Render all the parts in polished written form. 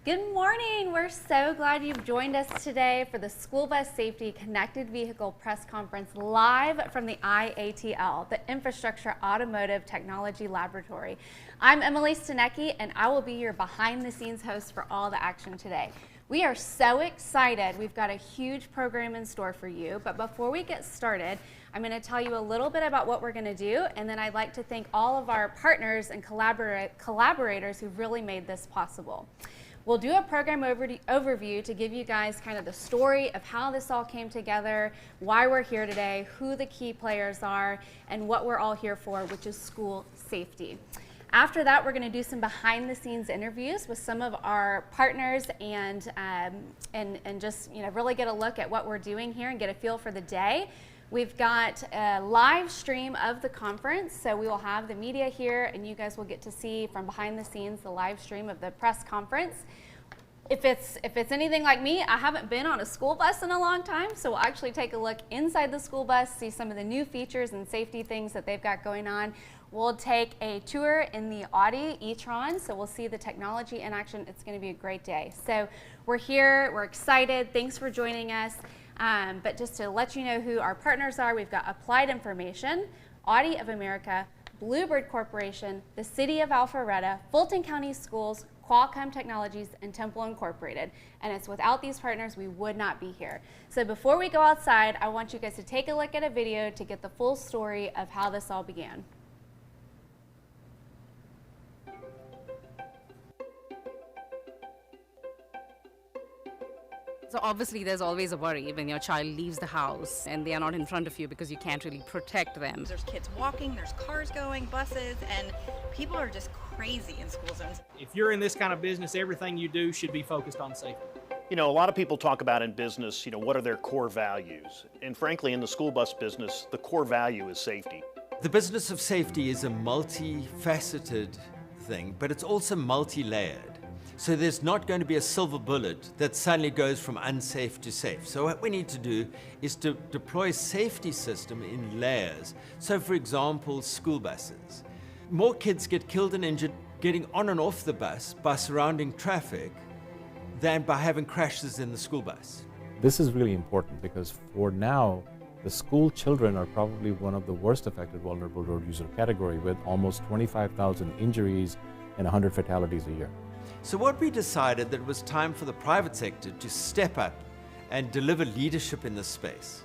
Good morning. We're so glad you've joined us today for the School Bus Safety Connected Vehicle Press Conference live from the iATL, the Infrastructure Automotive Technology Laboratory. I'm Emily Stanecki, and I will be your behind-the-scenes host for all the action today. We are so excited. We've got a huge program in store for you, but before we get started, I'm going to tell you a little bit about what we're going to do, and then I'd like to thank all of our partners and collaborators who've really made this possible. We'll do a program overview to give you guys kind of the story of how this all came together, why we're here today, who the key players are, and what we're all here for, which is school safety. After that, we're going to do some behind-the-scenes interviews with some of our partners and just really get a look at what we're doing here and get a feel for the day. We've got a live stream of the conference, so we will have the media here, and you guys will get to see from behind the scenes the live stream of the press conference. If it's anything like me, I haven't been on a school bus in a long time, so we'll actually take a look inside the school bus, see some of the new features and safety things that they've got going on. We'll take a tour in the Audi e-tron, so we'll see the technology in action. It's going to be a great day. So we're here, we're excited. Thanks for joining us. But just to let you know who our partners are, we've got Applied Information, Audi of America, Bluebird Corporation, the City of Alpharetta, Fulton County Schools, Qualcomm Technologies, and Temple Incorporated. And it's without these partners, we would not be here. So before we go outside, I want you guys to take a look at a video to get the full story of how this all began. So obviously there's always a worry when your child leaves the house and they are not in front of you because you can't really protect them. There's kids walking, there's cars going, buses, and people are just crazy in school zones. If you're in this kind of business, everything you do should be focused on safety. You know, a lot of people talk about in business, what are their core values? And frankly, in the school bus business, the core value is safety. The business of safety is a multifaceted thing, but it's also multi-layered. So there's not going to be a silver bullet that suddenly goes from unsafe to safe. So what we need to do is to deploy a safety system in layers. So for example, school buses. More kids get killed and injured getting on and off the bus by surrounding traffic than by having crashes in the school bus. This is really important because for now, the school children are probably one of the worst affected vulnerable road user category with almost 25,000 injuries and 100 fatalities a year. So what we decided that it was time for the private sector to step up and deliver leadership in this space.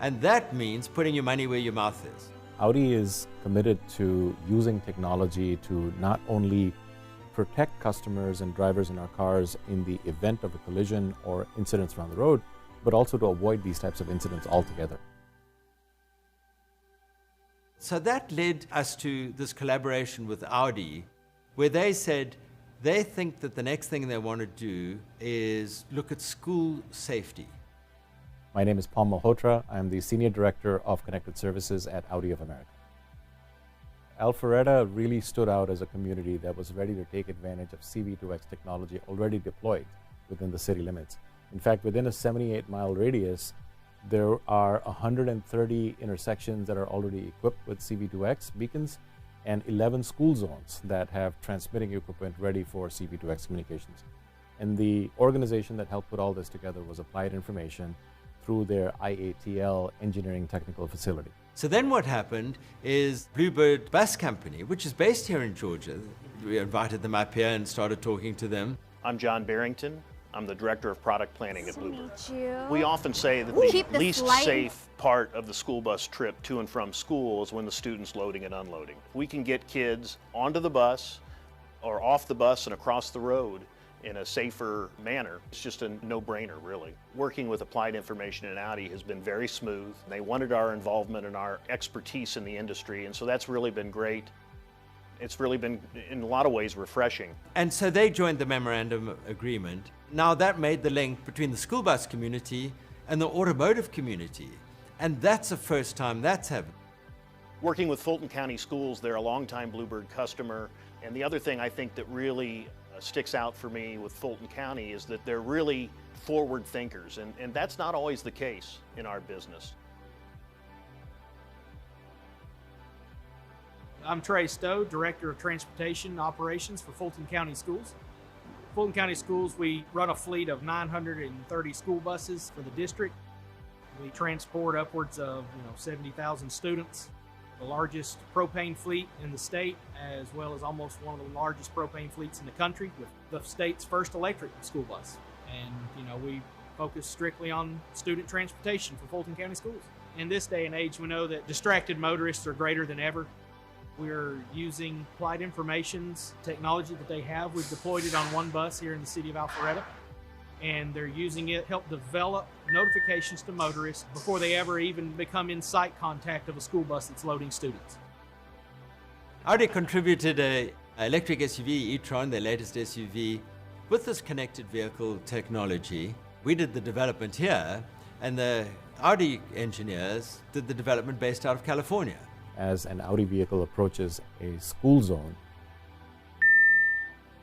And that means putting your money where your mouth is. Audi is committed to using technology to not only protect customers and drivers in our cars in the event of a collision or incidents around the road, but also to avoid these types of incidents altogether. So that led us to this collaboration with Audi, where they said, they think that the next thing they want to do is look at school safety. My name is Paul Malhotra. I'm the Senior Director of Connected Services at Audi of America. Alpharetta really stood out as a community that was ready to take advantage of CV2X technology already deployed within the city limits. In fact, within a 78-mile radius, there are 130 intersections that are already equipped with CV2X beacons, and 11 school zones that have transmitting equipment ready for CV2X communications. And the organization that helped put all this together was Applied Information through their iATL engineering technical facility. So then what happened is Bluebird Bus Company, which is based here in Georgia, we invited them up here and started talking to them. I'm John Barrington. I'm the Director of Product Planning at Bluebird. Nice to meet you. We often say that the least safe part of the school bus trip to and from school is when the student's loading and unloading. We can get kids onto the bus or off the bus and across the road in a safer manner. It's just a no-brainer, really. Working with Applied Information and Audi has been very smooth. They wanted our involvement and our expertise in the industry, and so that's really been great. It's really been, in a lot of ways, refreshing. And so they joined the memorandum agreement. Now that made the link between the school bus community and the automotive community. And that's the first time that's happened. Working with Fulton County Schools, they're a longtime Bluebird customer. And the other thing I think that really sticks out for me with Fulton County is that they're really forward thinkers. And that's not always the case in our business. I'm Trey Stowe, Director of Transportation Operations for Fulton County Schools. Fulton County Schools, we run a fleet of 930 school buses for the district. We transport upwards of 70,000 students, the largest propane fleet in the state, as well as almost one of the largest propane fleets in the country, with the state's first electric school bus. And we focus strictly on student transportation for Fulton County Schools. In this day and age, we know that distracted motorists are greater than ever. We're using applied information's technology that they have. We've deployed it on one bus here in the city of Alpharetta, and they're using it to help develop notifications to motorists before they ever even become in sight contact of a school bus that's loading students. Audi contributed an electric SUV, e-tron, their latest SUV, with this connected vehicle technology. We did the development here, and the Audi engineers did the development based out of California. As an Audi vehicle approaches a school zone,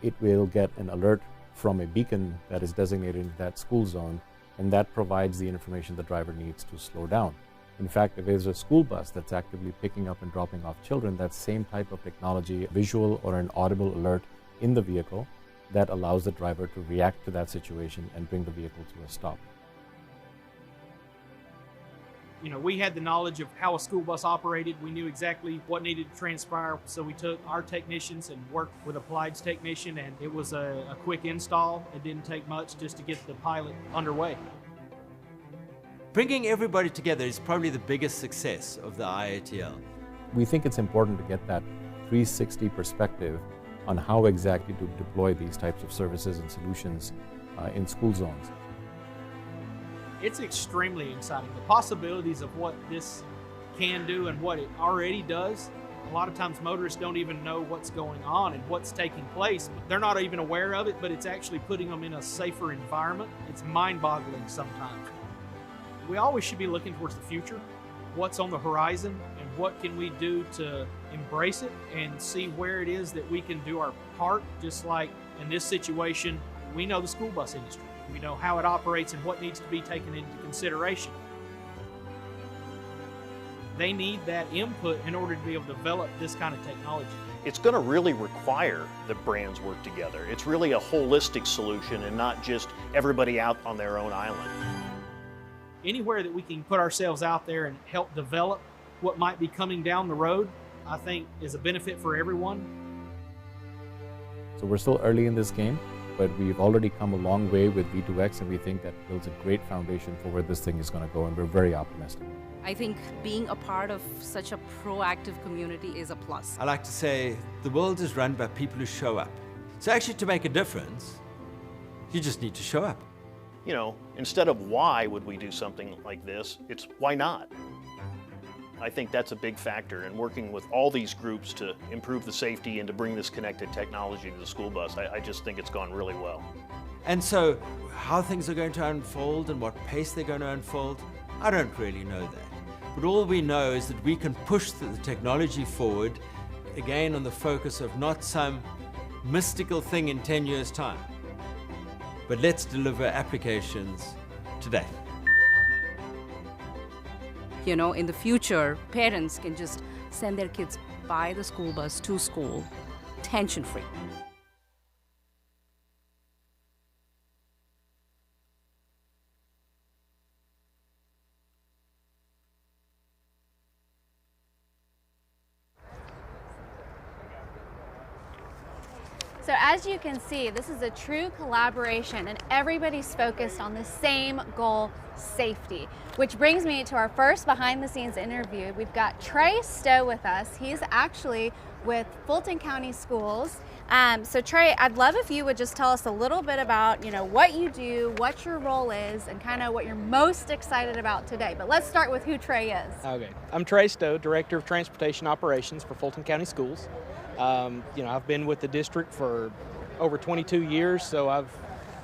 it will get an alert from a beacon that is designated in that school zone, and that provides the information the driver needs to slow down. In fact, if there's a school bus that's actively picking up and dropping off children, that same type of technology, a visual or an audible alert in the vehicle, that allows the driver to react to that situation and bring the vehicle to a stop. We had the knowledge of how a school bus operated. We knew exactly what needed to transpire, so we took our technicians and worked with Applied's technician, and it was a quick install. It didn't take much just to get the pilot underway. Bringing everybody together is probably the biggest success of the iATL. We think it's important to get that 360 perspective on how exactly to deploy these types of services and solutions in school zones. It's extremely exciting. The possibilities of what this can do and what it already does. A lot of times motorists don't even know what's going on and what's taking place. They're not even aware of it, but it's actually putting them in a safer environment. It's mind-boggling sometimes. We always should be looking towards the future, what's on the horizon, and what can we do to embrace it and see where it is that we can do our part. Just like in this situation, we know the school bus industry. We know how it operates and what needs to be taken into consideration. They need that input in order to be able to develop this kind of technology. It's going to really require that brands work together. It's really a holistic solution and not just everybody out on their own island. Anywhere that we can put ourselves out there and help develop what might be coming down the road, I think is a benefit for everyone. So we're still early in this game, but we've already come a long way with V2X, and we think that builds a great foundation for where this thing is going to go, and we're very optimistic. I think being a part of such a proactive community is a plus. I like to say the world is run by people who show up. So actually, to make a difference, you just need to show up. Instead of why would we do something like this, it's why not? I think that's a big factor in working with all these groups to improve the safety and to bring this connected technology to the school bus. I just think it's gone really well. And so how things are going to unfold and what pace they're going to unfold, I don't really know that. But all we know is that we can push the technology forward, again on the focus of not some mystical thing in 10 years' time, but let's deliver applications today. In the future, parents can just send their kids by the school bus to school, tension-free. So as you can see, this is a true collaboration and everybody's focused on the same goal, safety. Which brings me to our first behind the scenes interview. We've got Trey Stowe with us. He's actually with Fulton County Schools. So Trey, I'd love if you would just tell us a little bit about, what you do, what your role is, and kind of what you're most excited about today. But let's start with who Trey is. Okay, I'm Trey Stowe, Director of Transportation Operations for Fulton County Schools. I've been with the district for over 22 years, so I've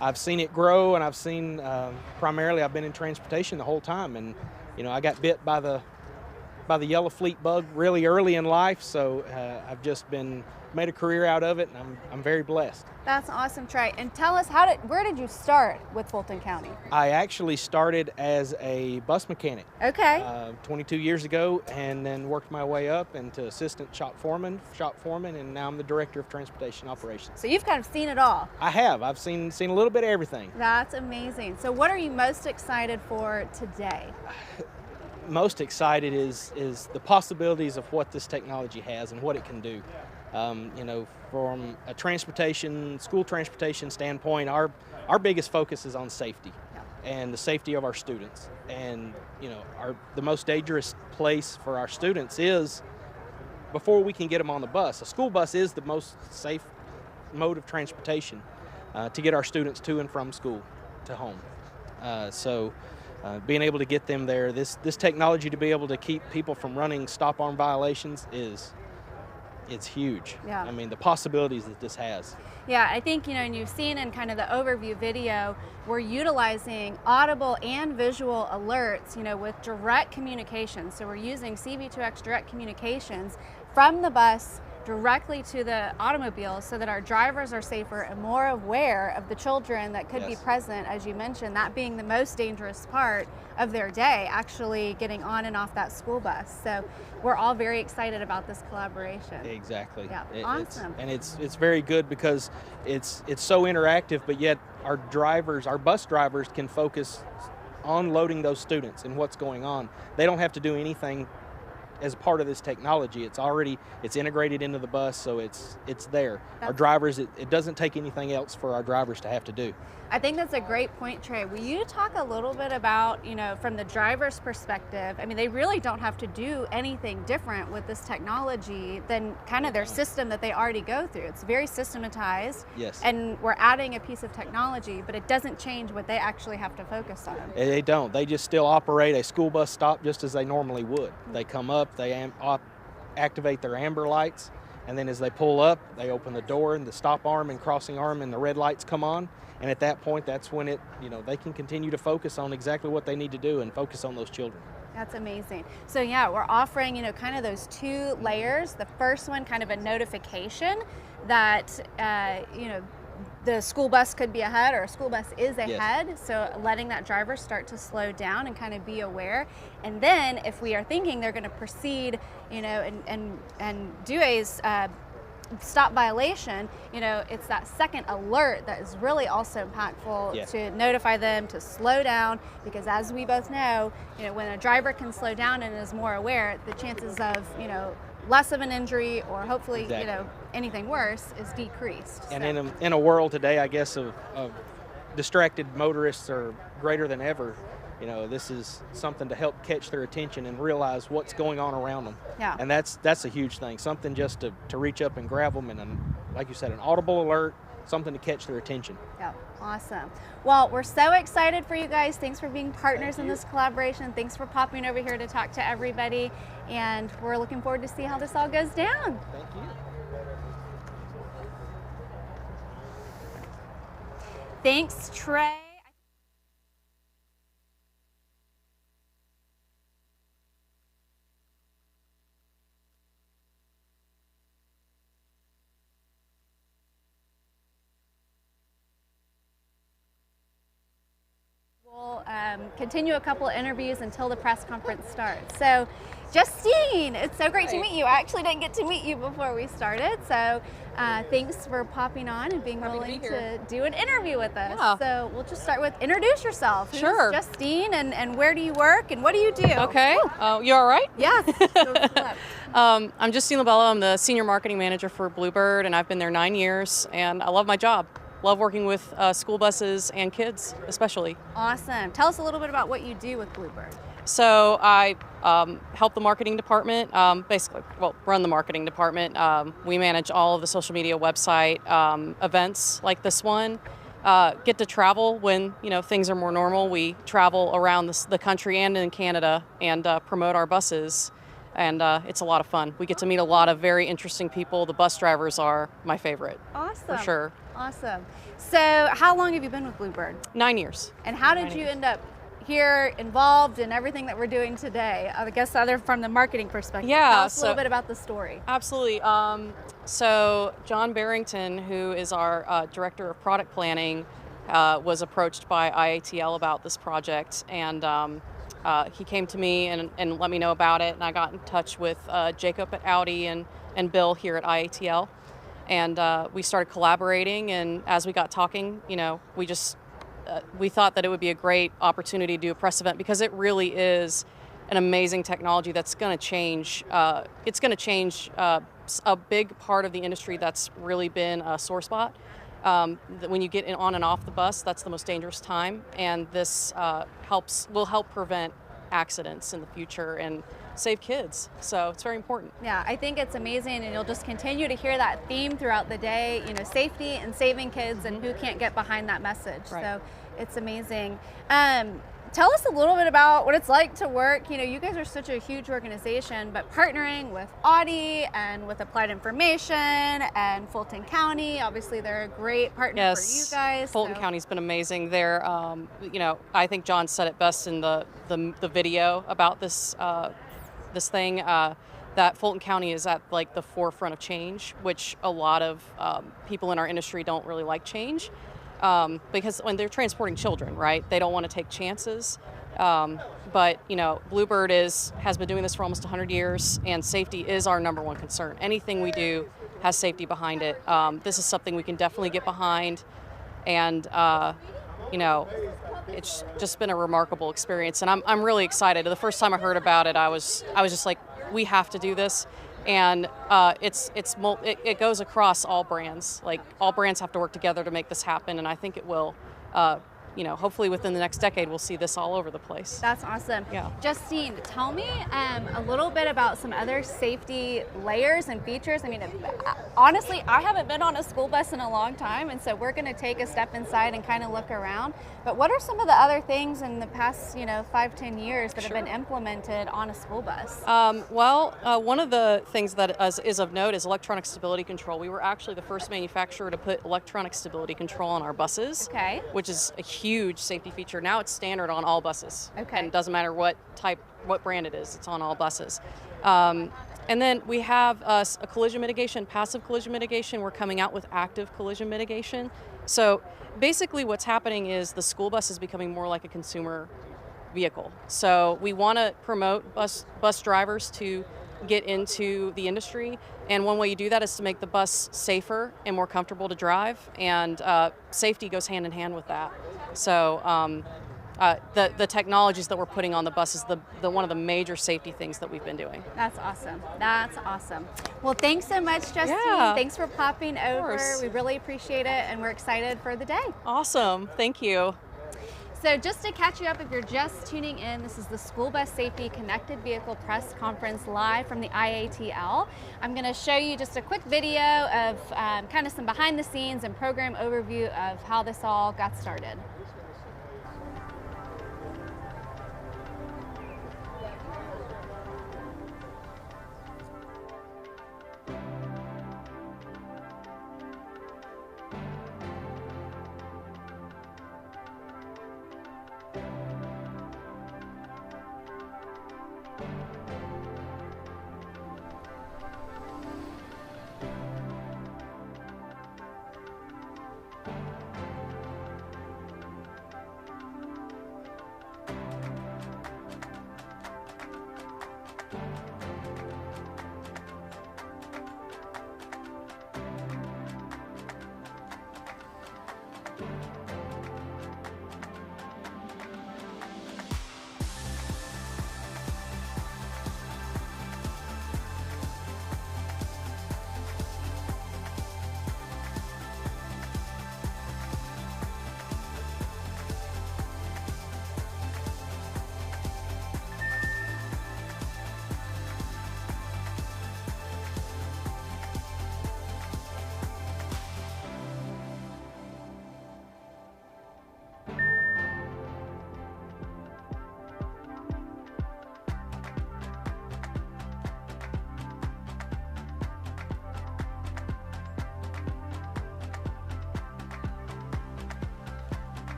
I've seen it grow, and I've seen, primarily I've been in transportation the whole time, and I got bit by the yellow fleet bug really early in life, so I've just made a career out of it, and I'm very blessed. That's awesome, Trey. And tell us, where did you start with Fulton County? I actually started as a bus mechanic. Okay. 22 years ago, and then worked my way up into assistant shop foreman, and now I'm the director of transportation operations. So you've kind of seen it all. I have. I've seen a little bit of everything. That's amazing. So what are you most excited for today? Most excited is the possibilities of what this technology has and what it can do. From a school transportation standpoint, our biggest focus is on safety and the safety of our students. And the most dangerous place for our students is before we can get them on the bus. A school bus is the most safe mode of transportation to get our students to and from school to home. Being able to get them there, this technology to be able to keep people from running stop arm violations it's huge. Yeah. I mean, the possibilities that this has. Yeah, I think, and you've seen in kind of the overview video, we're utilizing audible and visual alerts, with direct communication. So we're using CV2X direct communications from the bus directly to the automobile so that our drivers are safer and more aware of the children that could be present, as you mentioned, that being the most dangerous part of their day, actually getting on and off that school bus. So we're all very excited about this collaboration. Exactly. Yeah, awesome. It's very good because it's so interactive, but yet our bus drivers can focus on loading those students and what's going on. They don't have to do anything as part of this technology. It's integrated into the bus, so it's there. Our drivers, it doesn't take anything else for our drivers to have to do. I think that's a great point, Trey. Will you talk a little bit about, from the driver's perspective, I mean, they really don't have to do anything different with this technology than kind of their system that they already go through. It's very systematized. Yes. And we're adding a piece of technology, but it doesn't change what they actually have to focus on. They don't. They just still operate a school bus stop just as they normally would. They come up, they activate their amber lights, and then as they pull up, they open the door and the stop arm and crossing arm and the red lights come on. And at that point, that's when they can continue to focus on exactly what they need to do and focus on those children. That's amazing. So yeah, we're offering, kind of those two layers. The first one, kind of a notification that, the school bus could be ahead or a school bus is ahead. Yes. So letting that driver start to slow down and kind of be aware. And then if we are thinking they're going to proceed, and do a stop violation, it's that second alert that is really also impactful to notify them to slow down, because as we both know, when a driver can slow down and is more aware, the chances of, less of an injury or hopefully, anything worse is decreased. And in a world today, I guess, of distracted motorists are greater than ever, this is something to help catch their attention and realize what's going on around them. Yeah. And that's a huge thing, something just to reach up and grab them, and like you said, an audible alert, something to catch their attention. Yeah, awesome. Well, we're so excited for you guys. Thanks for being partners in this collaboration. Thanks for popping over here to talk to everybody, and we're looking forward to see how this all goes down. Thank you. Thanks, Trey. We'll continue a couple of interviews until the press conference starts. So, Justine, it's so great to meet you. I actually didn't get to meet you before we started, so thanks for popping on and being willing to do an interview with us. Yeah. So we'll just start with introduce yourself. Sure. Who's Justine, and where do you work and what do you do? Okay. You all right? Yes. I'm Justine Labella. I'm the Senior Marketing Manager for Bluebird, and I've been there 9 years, and I love my job. Love working with school buses and kids, especially. Awesome. Tell us a little bit about what you do with Bluebird. So I help the marketing department, run the marketing department. We manage all of the social media website events like this one. Get to travel when things are more normal. We travel around the country and in Canada and promote our buses. And it's a lot of fun. We get to meet a lot of very interesting people. The bus drivers are my favorite. Awesome. For sure. Awesome. So how long have you been with Bluebird? 9 years. And how did 9 you years. end up here involved in everything that we're doing today? I guess other from the marketing perspective. Yeah, Tell us a little bit about the story. Absolutely. So John Barrington, who is our director of product planning, was approached by iATL about this project, and he came to me and let me know about it, and I got in touch with Jacob at Audi and Bill here at iATL, and we started collaborating, and as we got talking, we thought that it would be a great opportunity to do a press event because it really is an amazing technology that's going to change. It's going to change a big part of the industry that's really been a sore spot. When you get on and off the bus, that's the most dangerous time, and this will help prevent accidents in the future and save kids. So it's very important. Yeah, I think it's amazing, and you'll just continue to hear that theme throughout the day, safety and saving kids, and who can't get behind that message. Right. So it's amazing. Tell us a little bit about what it's like to work. You guys are such a huge organization, but partnering with Audi and with Applied Information and Fulton County, obviously they're a great partner for you guys. Fulton County's been amazing. They're, I think John said it best in the video about this thing, that Fulton County is at like the forefront of change, which a lot of people in our industry don't really like change. Because when they're transporting children, right, they don't want to take chances. But Bluebird has been doing this for almost 100 years, and safety is our number one concern. Anything we do has safety behind it. This is something we can definitely get behind, and it's just been a remarkable experience, and I'm really excited. The first time I heard about it, I was just like, we have to do this. And it goes across all brands. Like, all brands have to work together to make this happen, and I think it will. Hopefully within the next decade, we'll see this all over the place. That's awesome. Yeah. Justine, tell me a little bit about some other safety layers and features. I mean, honestly, I haven't been on a school bus in a long time, and so we're going to take a step inside and kind of look around. But what are some of the other things in the past, 5-10 years that have been implemented on a school bus? One of the things that is of note is electronic stability control. We were actually the first manufacturer to put electronic stability control on our buses, which is a huge safety feature. Now it's standard on all buses. Okay. And it doesn't matter what brand it is, it's on all buses. And then we have a collision mitigation, passive collision mitigation. We're coming out with active collision mitigation. So basically what's happening is the school bus is becoming more like a consumer vehicle. So we want to promote bus drivers to get into the industry, and one way you do that is to make the bus safer and more comfortable to drive, and safety goes hand in hand with that. So the technologies that we're putting on the bus is the one of the major safety things that we've been doing. That's awesome. That's awesome. Well, thanks so much, Justine. Yeah. Thanks for popping over. course. We really appreciate it, and we're excited for the day. Awesome. Thank you. So just to catch you up, if you're just tuning in, this is the School Bus Safety Connected Vehicle Press Conference live from the iATL. I'm going to show you just a quick video of kind of some behind the scenes and program overview of how this all got started.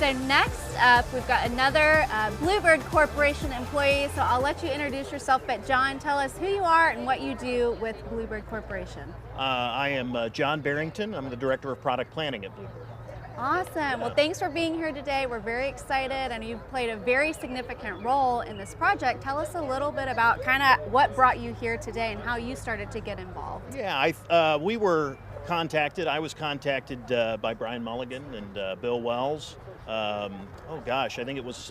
So next up, we've got another Bluebird Corporation employee. So I'll let you introduce yourself, but John, tell us who you are and what you do with Bluebird Corporation. I am John Barrington. I'm the Director of Product Planning at Bluebird. Awesome. Well, thanks for being here today. We're very excited, and you've played a very significant role in this project. Tell us a little bit about kind of what brought you here today and how you started to get involved. Yeah, we were contacted. I was contacted by Brian Mulligan and Bill Wells. I think it was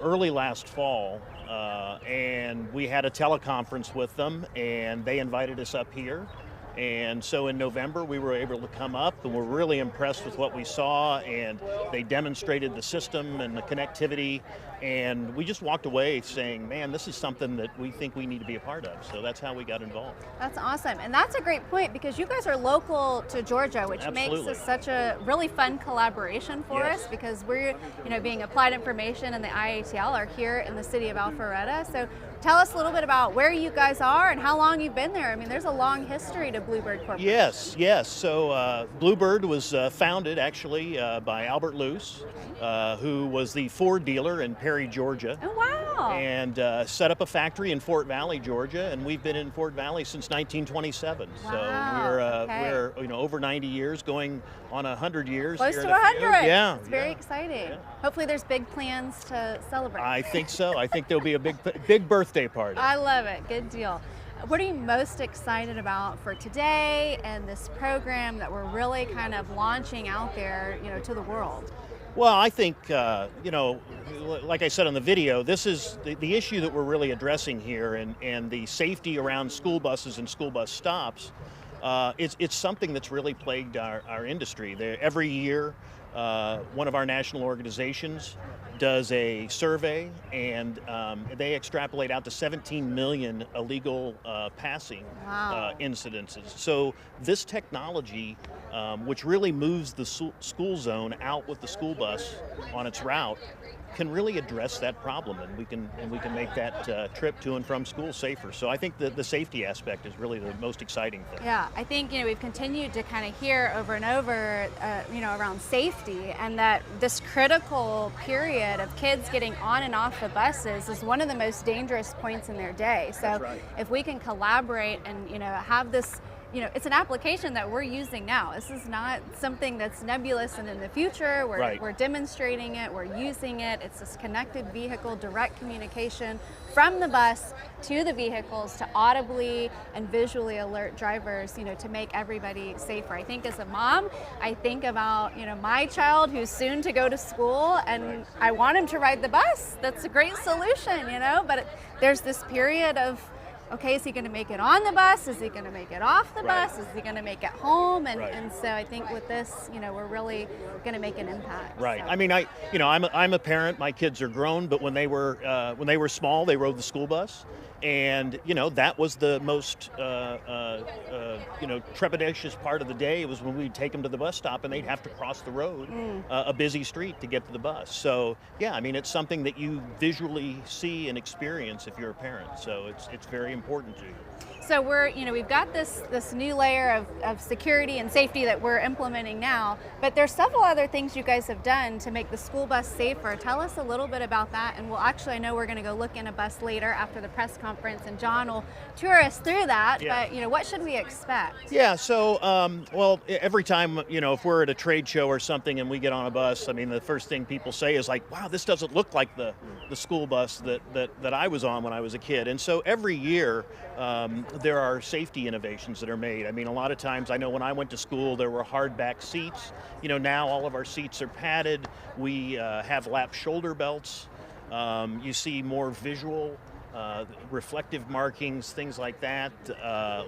early last fall, and we had a teleconference with them, and they invited us up here. And so in November, we were able to come up, and we're really impressed with what we saw, and they demonstrated the system and the connectivity, and we just walked away saying, man, this is something that we think we need to be a part of. So that's how we got involved. That's awesome. And that's a great point, because you guys are local to Georgia, which Absolutely. makes this such a really fun collaboration for Yes. us, because we're, being Applied Information and the iATL are here in the city of Alpharetta. So tell us a little bit about where you guys are and how long you've been there. I mean, there's a long history to Bluebird Corporation. Yes. So Bluebird was founded actually by Albert Luce, who was the Ford dealer in Perry, Georgia. Oh, wow. And set up a factory in Fort Valley, Georgia, and we've been in Fort Valley since 1927. Wow. So Okay. we're over 90 years, going on 100 years. Close here to in a few. 100. Yeah, It's very exciting. Yeah. Hopefully there's big plans to celebrate. I think so. I think there'll be a big birthday party. I love it. Good deal. What are you most excited about for today and this program that we're really kind of launching out there, to the world? Well, I think, like I said on the video, this is the issue that we're really addressing here, and the safety around school buses and school bus stops. It's something that's really plagued our industry. Every year, one of our national organizations does a survey, and they extrapolate out to 17 million illegal passing incidences. So this technology, which really moves the school zone out with the school bus on its route, can really address that problem, and we can make that trip to and from school safer. So I think that the safety aspect is really the most exciting thing. Yeah, I think we've continued to kind of hear over and over, around safety, and that this critical period of kids getting on and off the buses is one of the most dangerous points in their day. So That's right. if we can collaborate and have this. It's an application that we're using now. This is not something that's nebulous and in the future. We're demonstrating it, we're using it. It's this connected vehicle, direct communication from the bus to the vehicles to audibly and visually alert drivers, to make everybody safer. I think as a mom, I think about, my child who's soon to go to school, and I want him to ride the bus. That's a great solution, but there's this period of, okay, is he going to make it on the bus? Is he going to make it off the bus? Is he going to make it home? And so I think with this, we're really going to make an impact. Right. So. I mean, I'm a parent. My kids are grown, but when they were small, they rode the school bus, and that was the most trepidatious part of the day. It was when we'd take them to the bus stop, and they'd have to cross the road, a busy street, to get to the bus. So yeah, I mean, it's something that you visually see and experience if you're a parent. So it's very important to you. So we've got this new layer of security and safety that we're implementing now, but there's several other things you guys have done to make the school bus safer. Tell us a little bit about that, and I know we're going to go look in a bus later after the press conference, and John will tour us through that. Yeah. But what should we expect? Yeah. So every time if we're at a trade show or something and we get on a bus, I mean, the first thing people say is like, "Wow, this doesn't look like the school bus that I was on when I was a kid." And so every year. There are safety innovations that are made. I mean, a lot of times, I know when I went to school, there were hardback seats. Now all of our seats are padded. We have lap shoulder belts. You see more visual, reflective markings, things like that,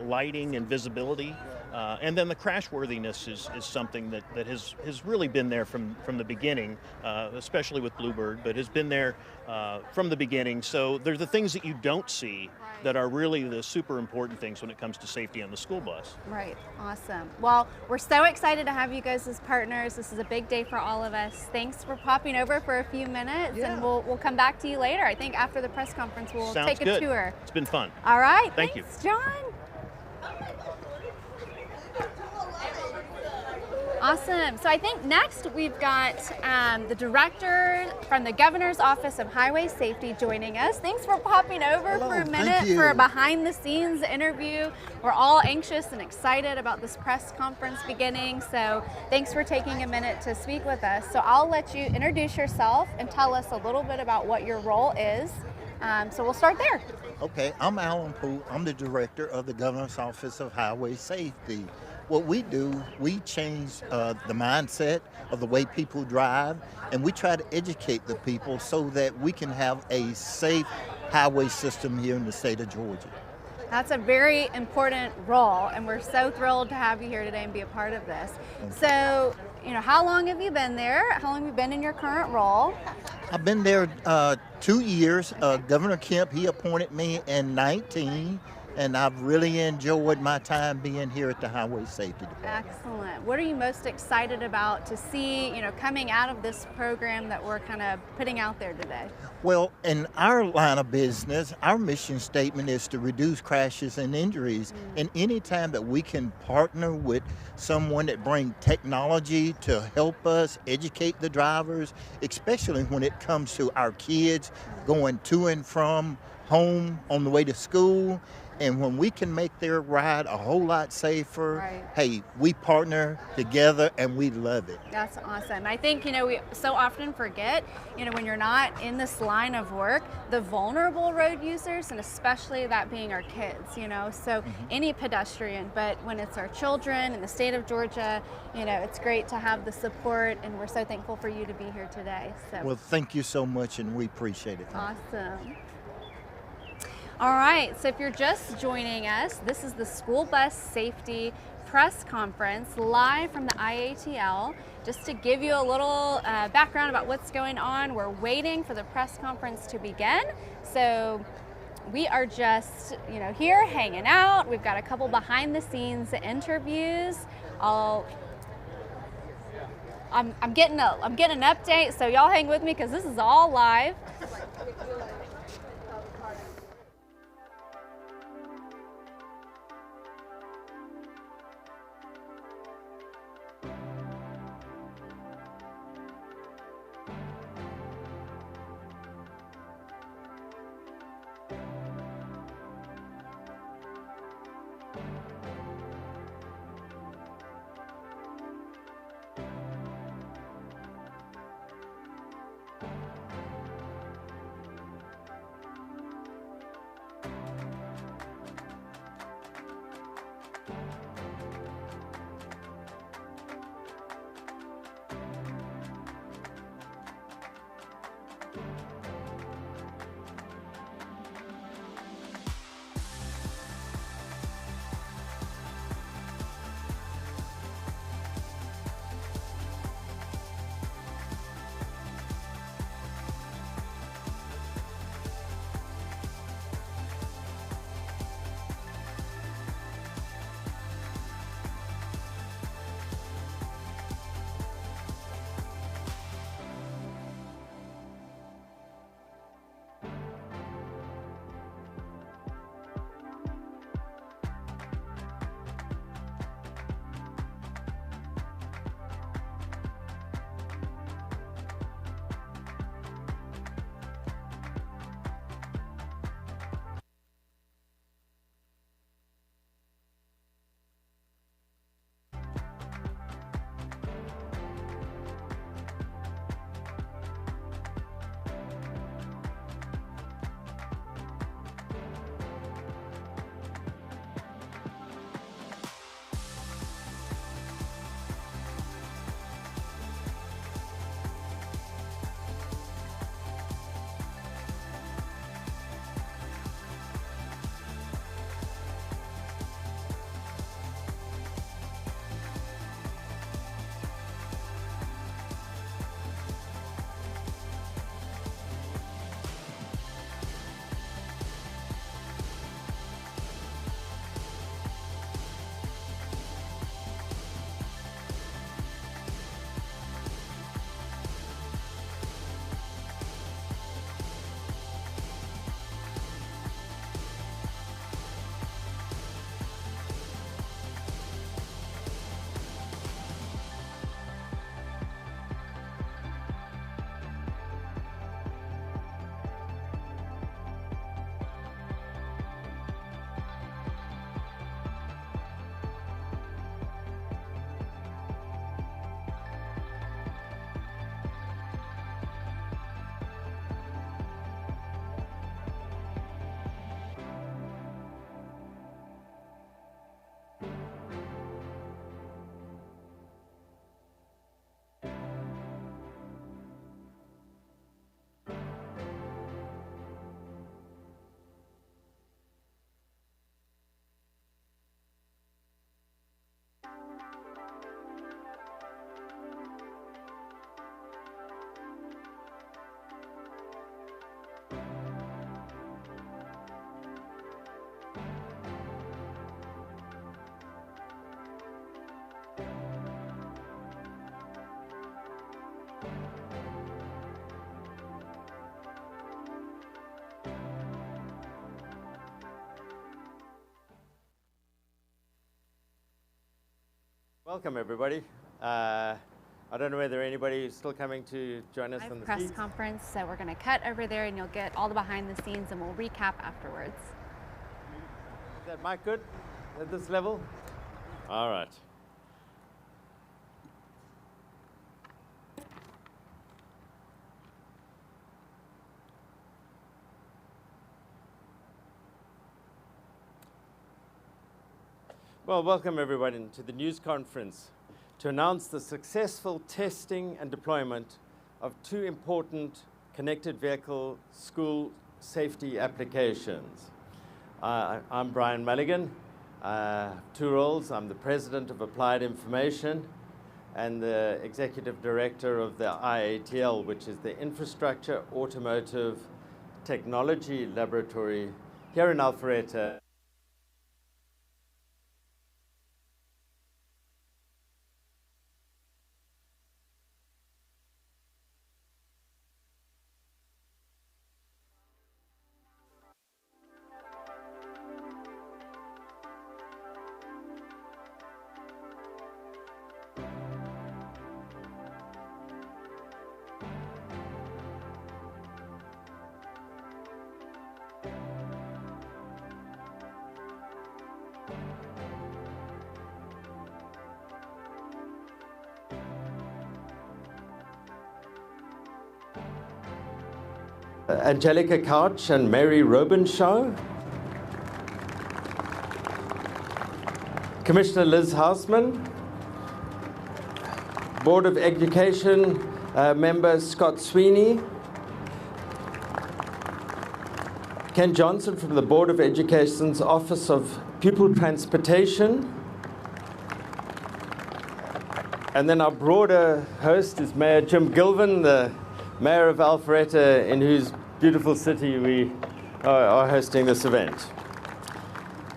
lighting and visibility. And then the crashworthiness is something that has really been there from the beginning, especially with Bluebird, but has been there from the beginning. So there's the things that you don't see that are really the super important things when it comes to safety on the school bus. Right. Awesome. Well, we're so excited to have you guys as partners. This is a big day for all of us. Thanks for popping over for a few minutes, and we'll come back to you later. I think after the press conference, we'll Sounds take a good. tour. It's been fun. All right. Thank you. John. Awesome. So I think next we've got the director from the Governor's Office of Highway Safety joining us. Thanks for popping over for a minute for a behind the scenes interview. We're all anxious and excited about this press conference beginning. So thanks for taking a minute to speak with us. So I'll let you introduce yourself and tell us a little bit about what your role is. So we'll start there. Okay, I'm Alan Poole. I'm the director of the Governor's Office of Highway Safety. What we do, we change the mindset of the way people drive, and we try to educate the people so that we can have a safe highway system here in the state of Georgia. That's a very important role, and we're so thrilled to have you here today and be a part of this. So, how long have you been there? How long have you been in your current role? I've been there 2 years. Governor Kemp, he appointed me in 19, and I've really enjoyed my time being here at the Highway Safety Department. Excellent. What are you most excited about to see, coming out of this program that we're kind of putting out there today? Well, in our line of business, our mission statement is to reduce crashes and injuries. And any time that we can partner with someone that brings technology to help us educate the drivers, especially when it comes to our kids going to and from home on the way to school, and when we can make their ride a whole lot safer, right. Hey, we partner together and we love it. That's awesome. I think, we so often forget, when you're not in this line of work, the vulnerable road users, and especially that being our kids, so any pedestrian, but when it's our children in the state of Georgia, it's great to have the support, and we're so thankful for you to be here today. So. Well, thank you so much, and we appreciate it. Awesome. All right, so if you're just joining us, this is the School Bus Safety Press Conference live from the iATL. Just to give you a little background about what's going on, we're waiting for the press conference to begin. So we are just, here hanging out. We've got a couple behind the scenes interviews. I'm getting an update, so y'all hang with me because this is all live. Welcome, everybody. I don't know whether anybody is still coming to join us on the press seats. conference, so we're going to cut over there and you'll get all the behind the scenes and we'll recap afterwards. Is that mic good at this level? All right. Well, welcome everybody to the news conference to announce the successful testing and deployment of two important connected vehicle school safety applications. I'm Brian Mulligan, two roles. I'm the President of Applied Information and the Executive Director of the iATL, which is the Infrastructure Automotive Technology Laboratory here in Alpharetta. Angelica Couch and Mary Robenshaw. Commissioner Liz Houseman. Board of Education member Scott Sweeney. Ken Johnson from the Board of Education's Office of Pupil Transportation. And then our broader host is Mayor Jim Gilvin, the Mayor of Alpharetta, in whose beautiful city we are hosting this event.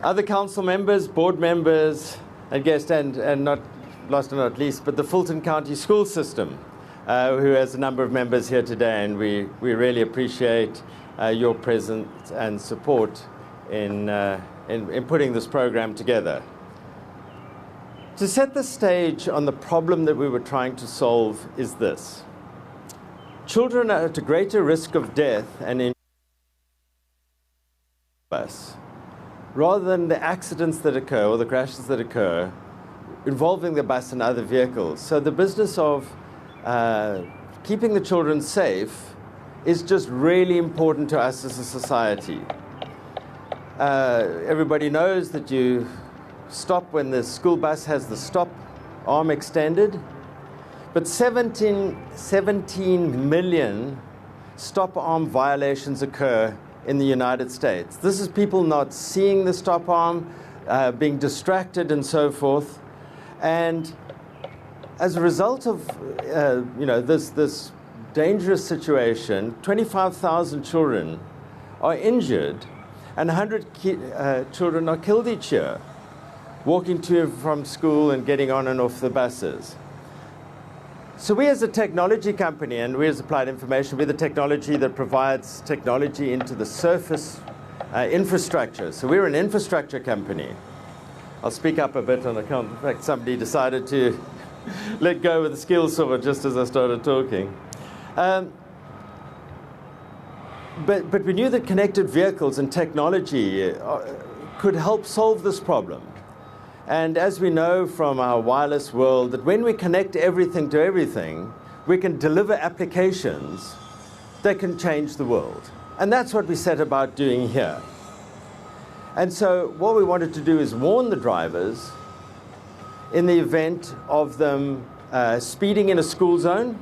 Other council members, board members, and guests, and not last but not least, but the Fulton County School System, who has a number of members here today, and we really appreciate your presence and support in putting this program together. To set the stage on the problem that we were trying to solve is this. Children are at a greater risk of death and injury bus, rather than the accidents that occur or the crashes that occur involving the bus and other vehicles. So the business of keeping the children safe is just really important to us as a society. Everybody knows that you stop when the school bus has the stop arm extended. But 17 million stop arm violations occur in the United States. This is people not seeing the stop arm, being distracted and so forth. And as a result of this dangerous situation, 25,000 children are injured and 100 children are killed each year, walking to and from school and getting on and off the buses. So we as a technology company, and we as Applied Information, we're the technology that provides technology into the surface infrastructure. So we're an infrastructure company. I'll speak up a bit on account of the fact somebody decided to let go of the skill saw just as I started talking. But we knew that connected vehicles and technology could help solve this problem. And as we know from our wireless world, that when we connect everything to everything, we can deliver applications that can change the world. And that's what we set about doing here. And so what we wanted to do is warn the drivers in the event of them speeding in a school zone,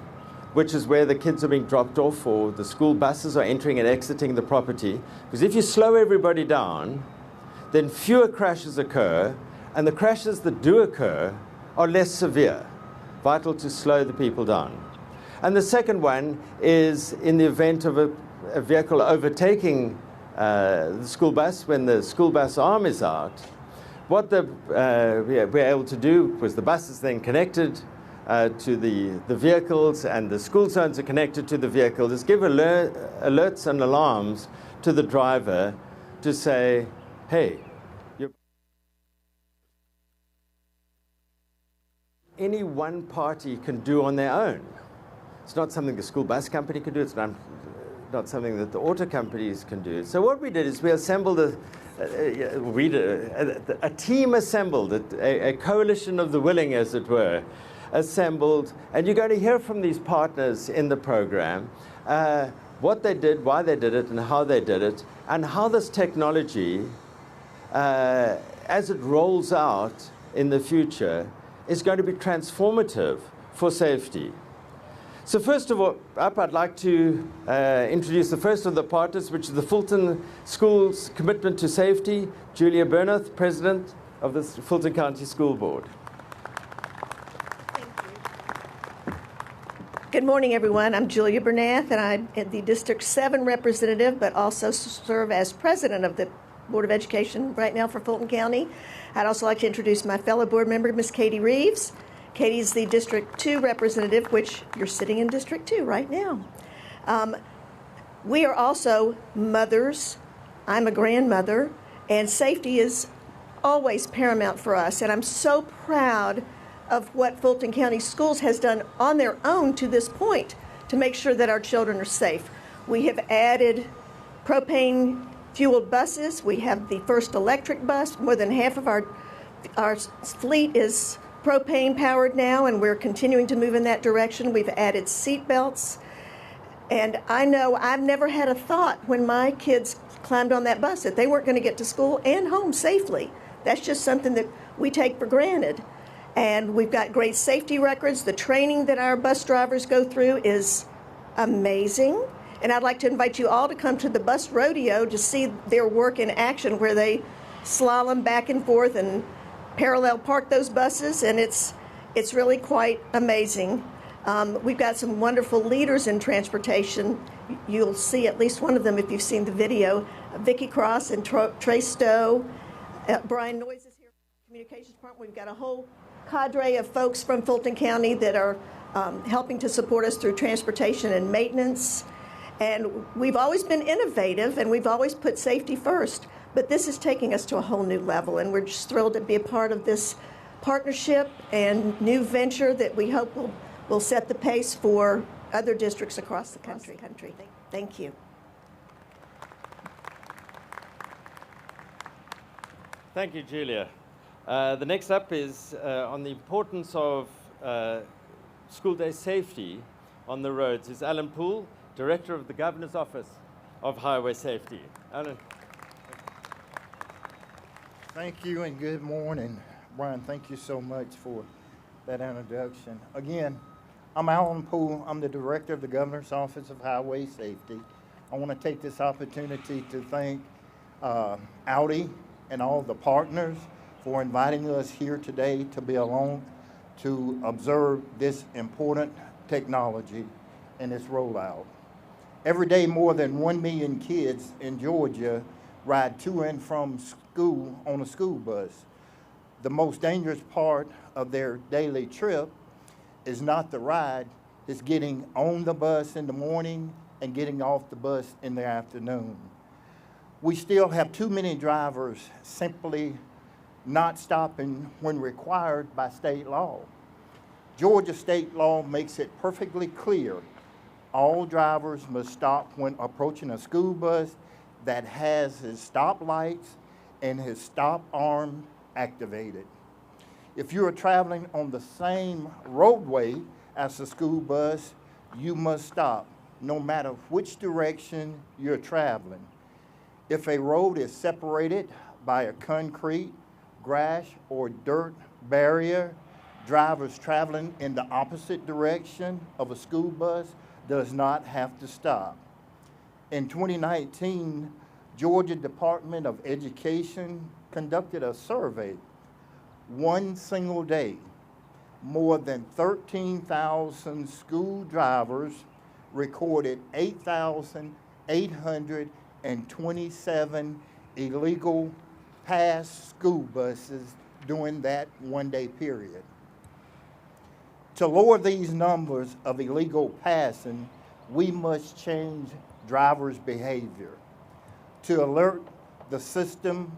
which is where the kids are being dropped off or the school buses are entering and exiting the property. Because if you slow everybody down, then fewer crashes occur, and the crashes that do occur are less severe, vital to slow the people down. And the second one is in the event of a vehicle overtaking the school bus when the school bus arm is out. What we're able to do was the bus is then connected to the vehicles and the school zones are connected to the vehicle, is give alerts and alarms to the driver to say, hey, any one party can do on their own. It's not something the school bus company can do. It's not something that the auto companies can do. So what we did is we assembled a team assembled, a coalition of the willing, as it were, assembled. And you're going to hear from these partners in the program what they did, why they did it, and how they did it, and how this technology, as it rolls out in the future, is going to be transformative for safety. So first of all, I'd like to introduce the first of the partners, which is the Fulton Schools Commitment to Safety, Julia Bernath, President of the Fulton County School Board. Thank you. Good morning, everyone. I'm Julia Bernath, and I'm the District 7 representative, but also serve as president of the Board of Education right now for Fulton County. I'd also like to introduce my fellow board member, Ms. Katie Reeves. Katie's the District 2 representative, which you're sitting in District 2 right now. We are also mothers. I'm a grandmother, and safety is always paramount for us. And I'm so proud of what Fulton County Schools has done on their own to this point to make sure that our children are safe. We have added propane-fueled buses. We have the first electric bus. More than half of our fleet is propane powered now, and we're continuing to move in that direction. We've added seat belts, and I know I've never had a thought when my kids climbed on that bus that they weren't going to get to school and home safely. That's just something that we take for granted. And we've got great safety records. The training that our bus drivers go through is amazing. And I'd like to invite you all to come to the bus rodeo to see their work in action, where they slalom back and forth and parallel park those buses, and it's really quite amazing. We've got some wonderful leaders in transportation. You'll see at least one of them if you've seen the video. Vicki Cross and Trey Stowe. Brian Noyes is here from the Communications Department. We've got a whole cadre of folks from Fulton County that are helping to support us through transportation and maintenance. And we've always been innovative, and we've always put safety first. But this is taking us to a whole new level, and we're just thrilled to be a part of this partnership and new venture that we hope will set the pace for other districts across the country. Thank you. Thank you, Julia. The next up is on the importance of school day safety on the roads is Alan Poole, Director of the Governor's Office of Highway Safety. Alan. Thank you and good morning. Brian, thank you so much for that introduction. Again, I'm Alan Poole. I'm the Director of the Governor's Office of Highway Safety. I want to take this opportunity to thank Audi and all the partners for inviting us here today to be along to observe this important technology and its rollout. Every day, more than 1 million kids in Georgia ride to and from school on a school bus. The most dangerous part of their daily trip is not the ride, it's getting on the bus in the morning and getting off the bus in the afternoon. We still have too many drivers simply not stopping when required by state law. Georgia state law makes it perfectly clear all drivers must stop when approaching a school bus that has his stop lights and his stop arm activated. If you are traveling on the same roadway as the school bus, you must stop, no matter which direction you're traveling. If a road is separated by a concrete, grass, or dirt barrier, drivers traveling in the opposite direction of a school bus does not have to stop. In 2019, Georgia Department of Education conducted a survey. One single day, more than 13,000 school drivers recorded 8,827 illegal passed school buses during that one-day period. To lower these numbers of illegal passing, we must change drivers' behavior. To alert the system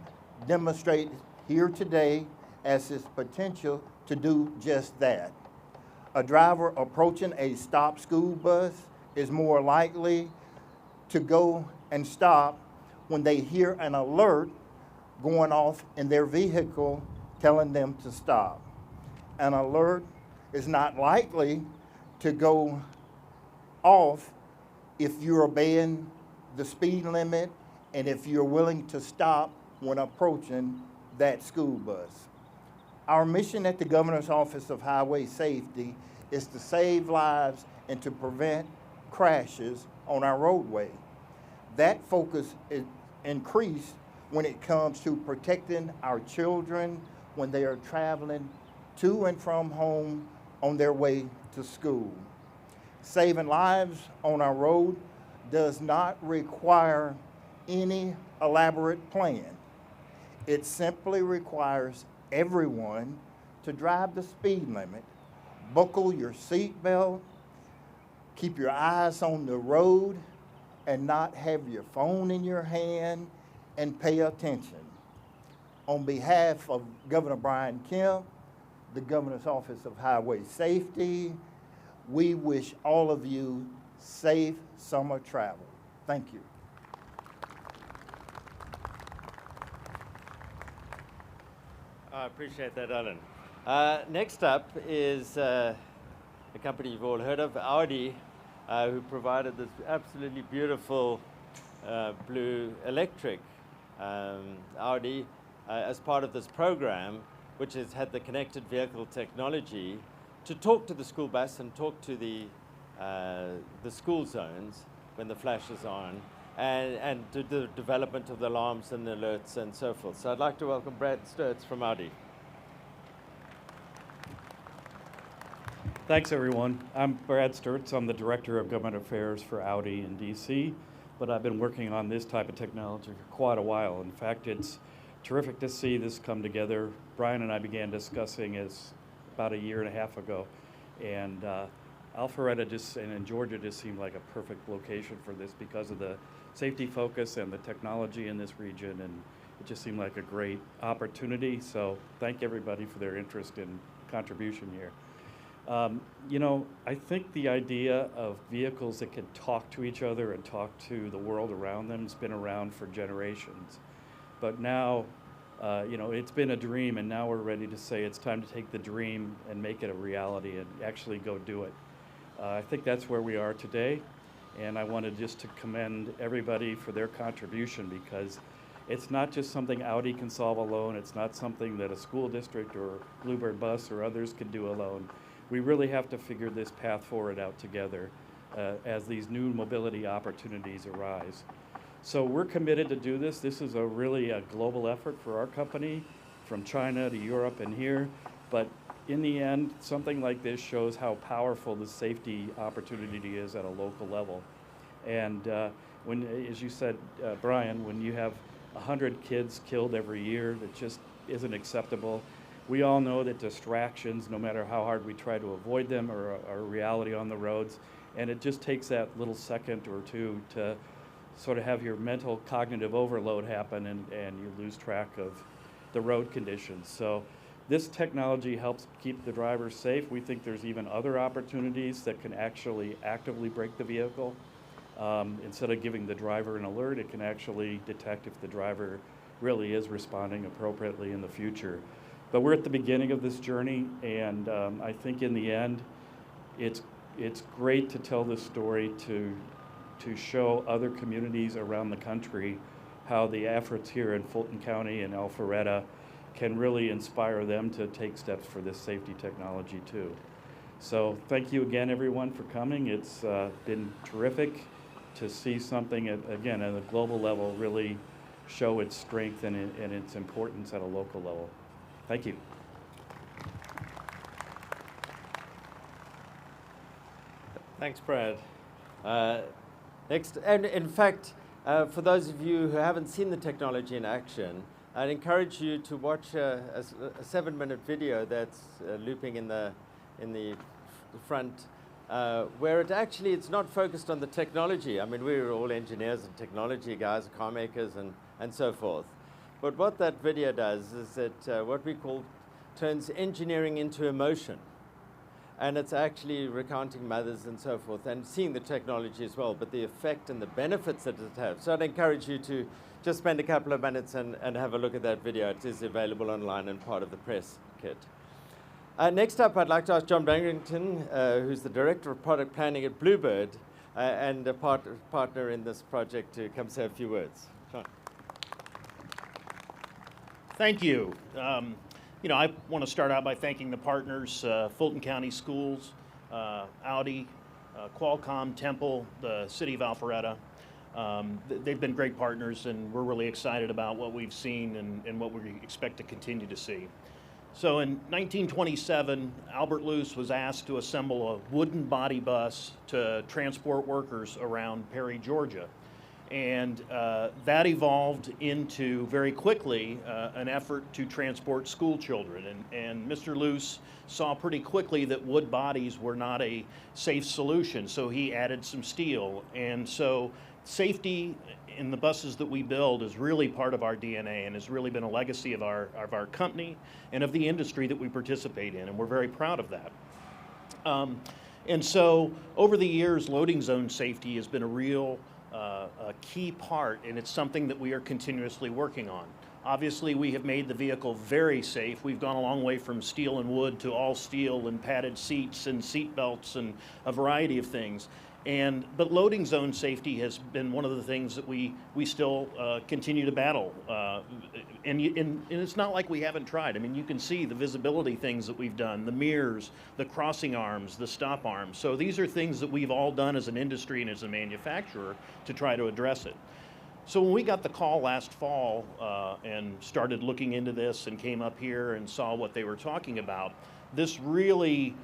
demonstrated here today as its potential to do just that. A driver approaching a stopped school bus is more likely to go and stop when they hear an alert going off in their vehicle telling them to stop. An alert is not likely to go off if you're obeying the speed limit and if you're willing to stop when approaching that school bus. Our mission at the Governor's Office of Highway Safety is to save lives and to prevent crashes on our roadway. That focus is increased when it comes to protecting our children when they are traveling to and from home on their way to school. Saving lives on our road does not require any elaborate plan. It simply requires everyone to drive the speed limit, buckle your seatbelt, keep your eyes on the road, and not have your phone in your hand, and pay attention. On behalf of Governor Brian Kemp, the Governor's Office of Highway Safety, we wish all of you safe summer travel. Thank you. I appreciate that, Alan. Next up is a company you've all heard of, Audi, who provided this absolutely beautiful blue electric Audi as part of this program, which has had the connected vehicle technology to talk to the school bus and talk to the school zones when the flash is on, and to the development of the alarms and the alerts and so forth. So I'd like to welcome Brad Sturtz from Audi. Thanks, everyone. I'm Brad Sturtz. I'm the Director of Government Affairs for Audi in DC, but I've been working on this type of technology for quite a while. In fact, it's terrific to see this come together. Brian and I began discussing this about a year and a half ago, and Alpharetta and Georgia just seemed like a perfect location for this because of the safety focus and the technology in this region, and it just seemed like a great opportunity. So thank everybody for their interest and contribution here. You know, I think the idea of vehicles that can talk to each other and talk to the world around them has been around for generations. But now, you know, it's been a dream, and now we're ready to say it's time to take the dream and make it a reality and actually go do it. I think that's where we are today, and I wanted just to commend everybody for their contribution, because it's not just something Audi can solve alone. It's not something that a school district or Bluebird Bus or others can do alone. We really have to figure this path forward out together as these new mobility opportunities arise. So we're committed to do this. This is really a global effort for our company, from China to Europe and here. But in the end, something like this shows how powerful the safety opportunity is at a local level. And when, as you said, Brian, when you have 100 kids killed every year, that just isn't acceptable. We all know that distractions, no matter how hard we try to avoid them, are a reality on the roads. And it just takes that little second or two to sort of have your mental cognitive overload happen, and you lose track of the road conditions. So this technology helps keep the drivers safe. We think there's even other opportunities that can actually actively brake the vehicle. Instead of giving the driver an alert, it can actually detect if the driver really is responding appropriately in the future. But we're at the beginning of this journey, and I think in the end, it's great to tell this story to show other communities around the country how the efforts here in Fulton County and Alpharetta can really inspire them to take steps for this safety technology too. So thank you again, everyone, for coming. It's been terrific to see something, again, at a global level really show its strength and its importance at a local level. Thank you. Thanks, Brad. Next, and in fact, for those of you who haven't seen the technology in action, I'd encourage you to watch a 7-minute video that's looping in the front, where it's not focused on the technology. I mean, we're all engineers and technology guys, car makers, and so forth. But what that video does is that what we call turns engineering into emotion. And it's actually recounting mothers and so forth, and seeing the technology as well, but the effect and the benefits that it has. So I'd encourage you to just spend a couple of minutes and have a look at that video. It is available online and part of the press kit. Next up, I'd like to ask John Barrington, who's the Director of Product Planning at Bluebird, and a partner in this project, to come say a few words. John. Thank you. I want to start out by thanking the partners, Fulton County Schools, Audi, Qualcomm, Temple, the City of Alpharetta. They've been great partners, and we're really excited about what we've seen and what we expect to continue to see. So in 1927, Albert Luce was asked to assemble a wooden body bus to transport workers around Perry, Georgia. And that evolved into, very quickly, an effort to transport school children. And Mr. Luce saw pretty quickly that wood bodies were not a safe solution, so he added some steel. And so safety in the buses that we build is really part of our DNA and has really been a legacy of our company and of the industry that we participate in, and we're very proud of that. And so over the years, loading zone safety has been a real a key part, and it's something that we are continuously working on. Obviously, we have made the vehicle very safe. We've gone a long way from steel and wood to all steel and padded seats and seat belts and a variety of things. But loading zone safety has been one of the things that we still continue to battle. And it's not like we haven't tried. I mean, you can see the visibility things that we've done, the mirrors, the crossing arms, the stop arms. So these are things that we've all done as an industry and as a manufacturer to try to address it. So when we got the call last fall and started looking into this and came up here and saw what they were talking about, this really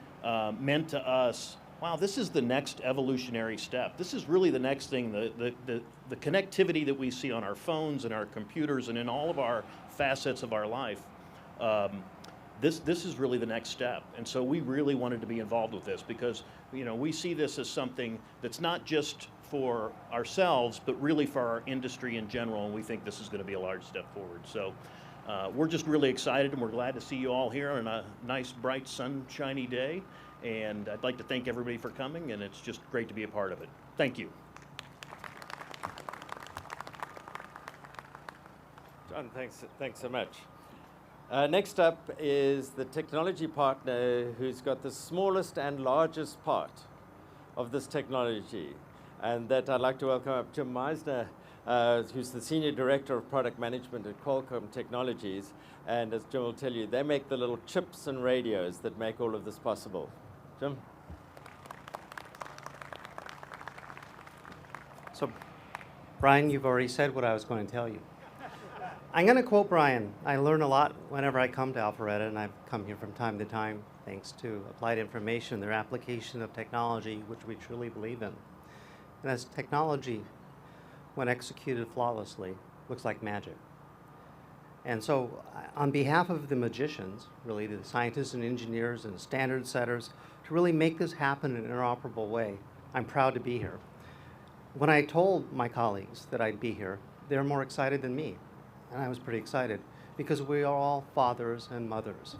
meant to us, wow, this is the next evolutionary step. This is really the next thing, the connectivity that we see on our phones and our computers and in all of our facets of our life. This is really the next step. And so we really wanted to be involved with this because, we see this as something that's not just for ourselves, but really for our industry in general, and we think this is going to be a large step forward. So we're just really excited, and we're glad to see you all here on a nice, bright, sunshiny day. And I'd like to thank everybody for coming, and it's just great to be a part of it. Thank you. John, thanks so much. Next up is the technology partner who's got the smallest and largest part of this technology. And that I'd like to welcome up Jim Meisner, who's the Senior Director of Product Management at Qualcomm Technologies. And as Jim will tell you, they make the little chips and radios that make all of this possible. Jim? So, Brian, you've already said what I was going to tell you. I'm going to quote Brian. I learn a lot whenever I come to Alpharetta, and I've come here from time to time thanks to Applied Information, their application of technology, which we truly believe in. And as technology, when executed flawlessly, looks like magic. And so, on behalf of the magicians, really the scientists and engineers and standard setters, to really make this happen in an interoperable way, I'm proud to be here. When I told my colleagues that I'd be here, they're more excited than me. And I was pretty excited because we are all fathers and mothers.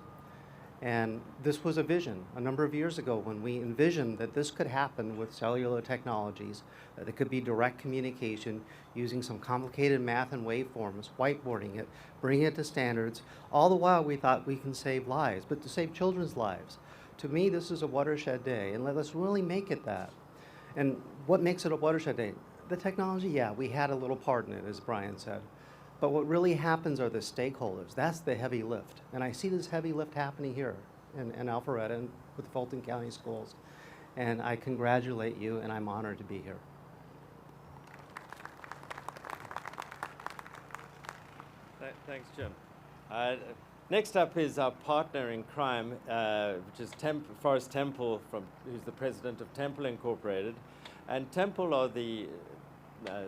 And this was a vision a number of years ago when we envisioned that this could happen with cellular technologies, that it could be direct communication using some complicated math and waveforms, whiteboarding it, bringing it to standards. All the while we thought we can save lives, but to save children's lives. To me, this is a watershed day, and let us really make it that. And what makes it a watershed day? The technology, yeah, we had a little part in it, as Brian said. But what really happens are the stakeholders. That's the heavy lift. And I see this heavy lift happening here in Alpharetta and with the Fulton County Schools. And I congratulate you, and I'm honored to be here. Thanks, Jim. Next up is our partner in crime, which is Forrest Temple, who's the president of Temple Incorporated. And Temple are the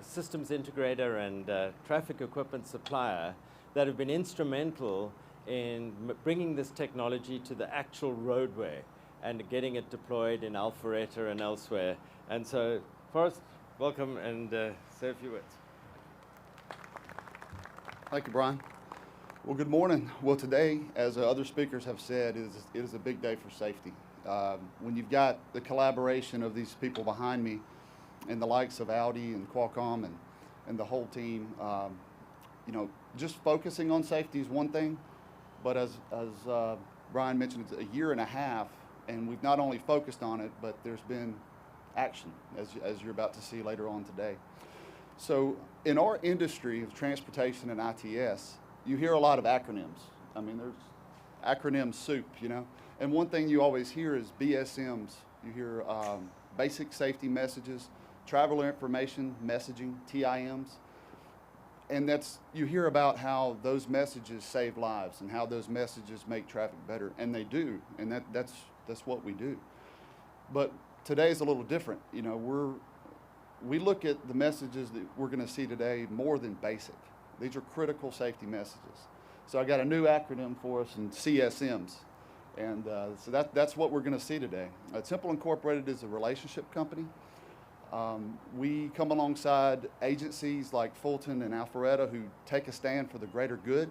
systems integrator and traffic equipment supplier that have been instrumental in bringing this technology to the actual roadway and getting it deployed in Alpharetta and elsewhere. And so, Forrest, welcome, and say a few words. Thank you, Brian. Well, good morning. Well, today, as other speakers have said, it is a big day for safety. When you've got the collaboration of these people behind me and the likes of Audi and Qualcomm and the whole team, you know, just focusing on safety is one thing, but as Brian mentioned, it's a year and a half, and we've not only focused on it, but there's been action, as you're about to see later on today. So in our industry of transportation and ITS, you hear a lot of acronyms. I mean, there's acronym soup, you know. And one thing you always hear is BSMs. You hear basic safety messages, traveler information messaging, TIMs. And you hear about how those messages save lives and how those messages make traffic better. And they do, and that's what we do. But today is a little different. You know, we look at the messages that we're going to see today more than basic. These are critical safety messages. So I got a new acronym for us, and CSMs. And so that's what we're going to see today. Temple Incorporated is a relationship company. We come alongside agencies like Fulton and Alpharetta who take a stand for the greater good,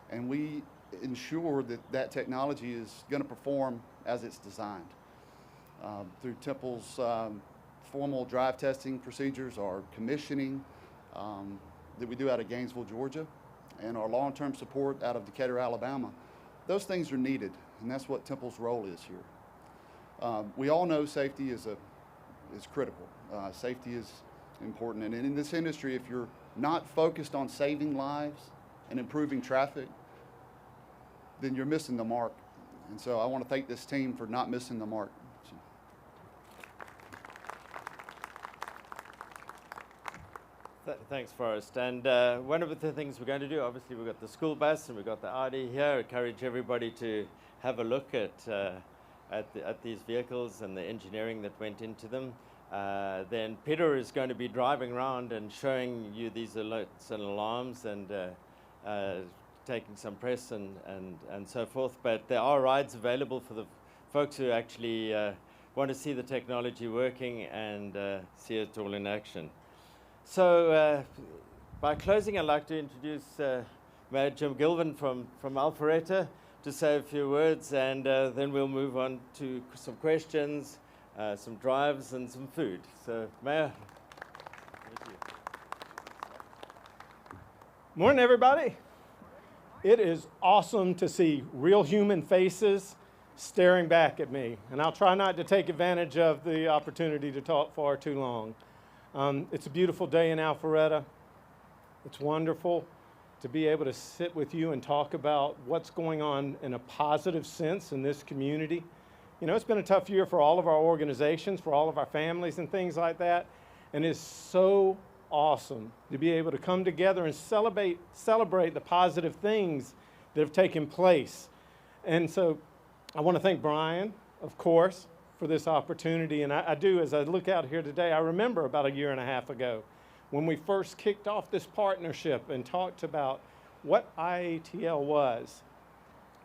and we ensure that technology is going to perform as it's designed. Through Temple's formal drive testing procedures, our commissioning that we do out of Gainesville, Georgia, and our long-term support out of Decatur, Alabama, those things are needed, and that's what Temple's role is here. We all know safety is critical. Safety is important, and in this industry, if you're not focused on saving lives and improving traffic, then you're missing the mark. And so I want to thank this team for not missing the mark. Thanks, Forrest. And one of the things we're going to do, obviously, we've got the school bus and we've got the Audi here. I encourage everybody to have a look at these vehicles and the engineering that went into them. Then Peter is going to be driving around and showing you these alerts and alarms and taking some press and so forth. But there are rides available for the folks who actually want to see the technology working and see it all in action. So by closing, I'd like to introduce Mayor Jim Gilvin from Alpharetta to say a few words, and then we'll move on to some questions, some drives, and some food. So, Mayor. Thank you. Morning, everybody. It is awesome to see real human faces staring back at me, and I'll try not to take advantage of the opportunity to talk far too long. It's a beautiful day in Alpharetta. It's wonderful to be able to sit with you and talk about what's going on in a positive sense in this community. You know, it's been a tough year for all of our organizations, for all of our families and things like that, and it's so awesome to be able to come together and celebrate the positive things that have taken place. And so I want to thank Brian, of course, for this opportunity, and I do, as I look out here today, I remember about a year and a half ago when we first kicked off this partnership and talked about what iATL was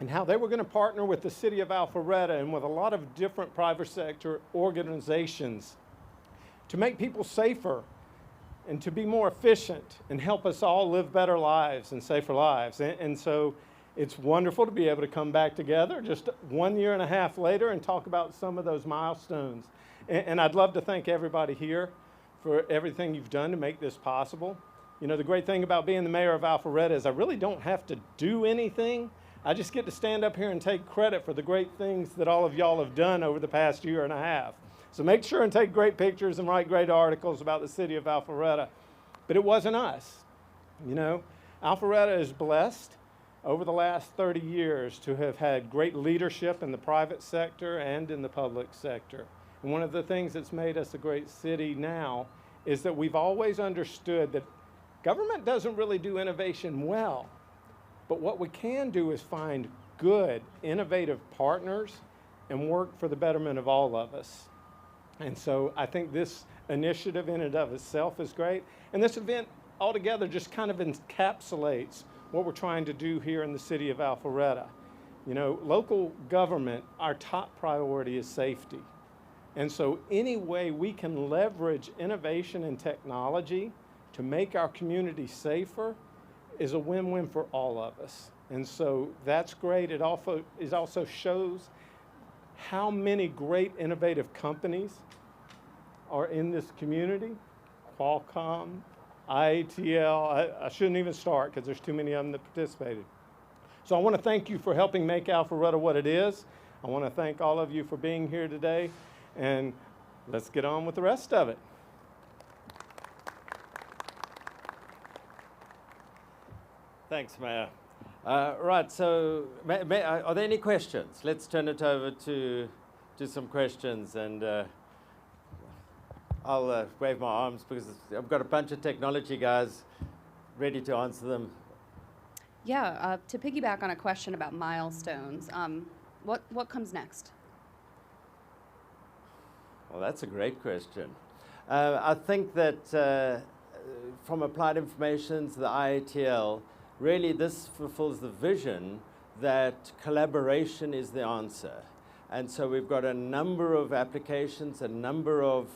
and how they were going to partner with the city of Alpharetta and with a lot of different private sector organizations to make people safer and to be more efficient and help us all live better lives and safer lives. And so it's wonderful to be able to come back together just 1 year and a half later and talk about some of those milestones. And I'd love to thank everybody here for everything you've done to make this possible. You know, the great thing about being the mayor of Alpharetta is I really don't have to do anything. I just get to stand up here and take credit for the great things that all of y'all have done over the past year and a half. So make sure and take great pictures and write great articles about the city of Alpharetta. But it wasn't us. You know, Alpharetta is blessed over the last 30 years to have had great leadership in the private sector and in the public sector. And one of the things that's made us a great city now is that we've always understood that government doesn't really do innovation well, but what we can do is find good, innovative partners and work for the betterment of all of us. And so I think this initiative in and of itself is great. And this event altogether just kind of encapsulates what we're trying to do here in the city of Alpharetta. You know, local government, our top priority is safety. And so any way we can leverage innovation and technology to make our community safer is a win-win for all of us. And so that's great. It also shows how many great innovative companies are in this community. Qualcomm, iATL, I shouldn't even start because there's too many of them that participated. So I want to thank you for helping make Alpharetta what it is. I want to thank all of you for being here today, and let's get on with the rest of it. Thanks, Mayor. Right, so are there any questions? Let's turn it over to some questions, and I'll wave my arms because I've got a bunch of technology guys ready to answer them. Yeah, to piggyback on a question about milestones, what comes next? Well, that's a great question. I think that from Applied Information to the iATL, really this fulfills the vision that collaboration is the answer. And so we've got a number of applications, a number of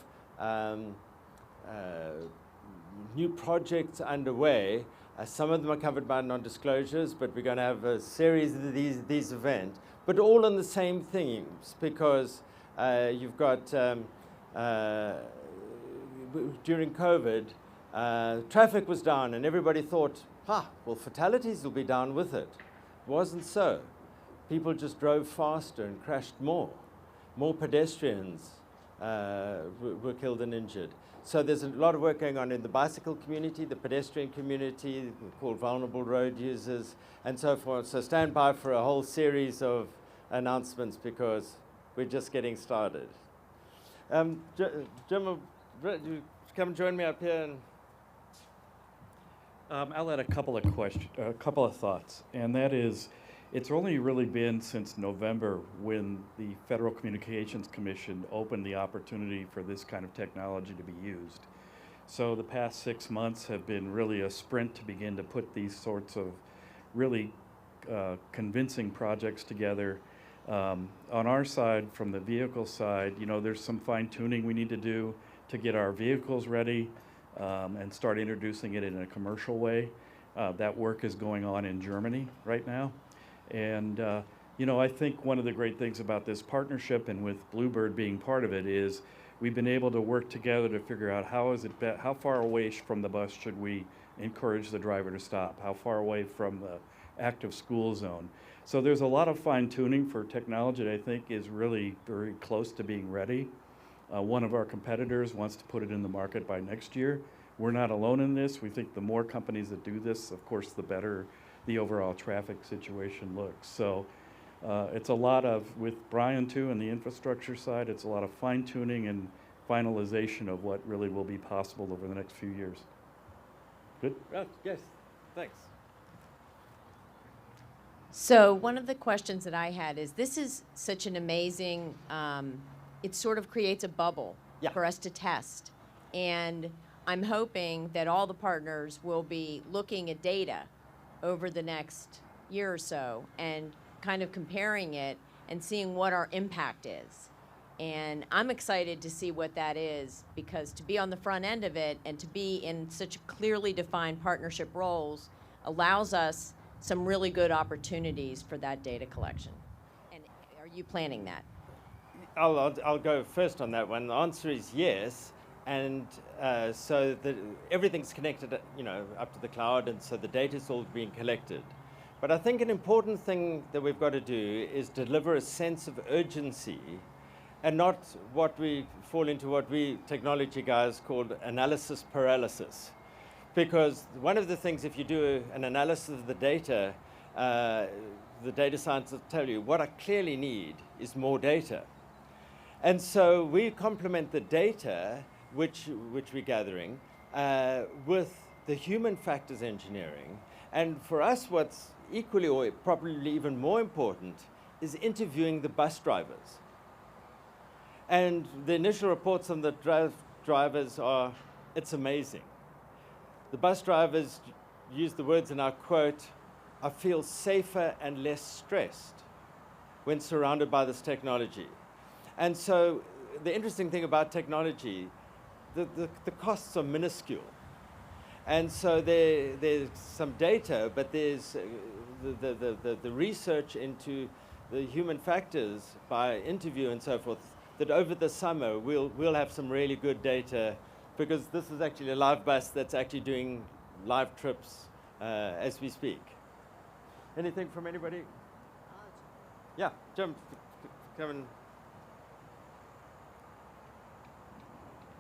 new projects underway. Some of them are covered by non-disclosures, but we're going to have a series of these events, but all on the same themes, because you've got, during COVID, traffic was down, and everybody thought, well, fatalities will be down with it. It wasn't so. People just drove faster and crashed more. More pedestrians were killed and injured. So there's a lot of work going on in the bicycle community, the pedestrian community, called vulnerable road users, and so forth. So stand by for a whole series of announcements because we're just getting started. Jim, you come join me up here. I'll add a couple of thoughts, and that is, it's only really been since November when the Federal Communications Commission opened the opportunity for this kind of technology to be used. So the past 6 months have been really a sprint to begin to put these sorts of really convincing projects together. On our side, from the vehicle side, there's some fine tuning we need to do to get our vehicles ready and start introducing it in a commercial way. That work is going on in Germany right now. And I think one of the great things about this partnership, and with Bluebird being part of it, is we've been able to work together to figure out how far away from the bus should we encourage the driver to stop? How far away from the active school zone? So there's a lot of fine tuning for technology that I think is really very close to being ready. One of our competitors wants to put it in the market by next year. We're not alone in this. We think the more companies that do this, of course, the better the overall traffic situation looks. So it's a lot of, with Brian too, and the infrastructure side, it's a lot of fine tuning and finalization of what really will be possible over the next few years. Good? Yes, thanks. So one of the questions that I had is, this is such an amazing, it sort of creates a bubble for us to test. And I'm hoping that all the partners will be looking at data over the next year or so and kind of comparing it and seeing what our impact is. And I'm excited to see what that is, because to be on the front end of it and to be in such clearly defined partnership roles allows us some really good opportunities for that data collection. And are you planning that? I'll go first on that one. The answer is yes. And so everything's connected, up to the cloud, and so the data's all being collected. But I think an important thing that we've got to do is deliver a sense of urgency, and not what we fall into what we technology guys called analysis paralysis. Because one of the things, if you do an analysis of the data scientists will tell you, what I clearly need is more data. And so we complement the data which we're gathering with the human factors engineering. And for us, what's equally or probably even more important is interviewing the bus drivers. And the initial reports on the drivers are, it's amazing. The bus drivers use the words in our quote, "I feel safer and less stressed when surrounded by this technology." And so the interesting thing about technology, the costs are minuscule. And so there's some data, but there's the research into the human factors by interview and so forth, that over the summer we'll have some really good data, because this is actually a live bus that's actually doing live trips as we speak. Anything from anybody? Yeah, Jim, come and.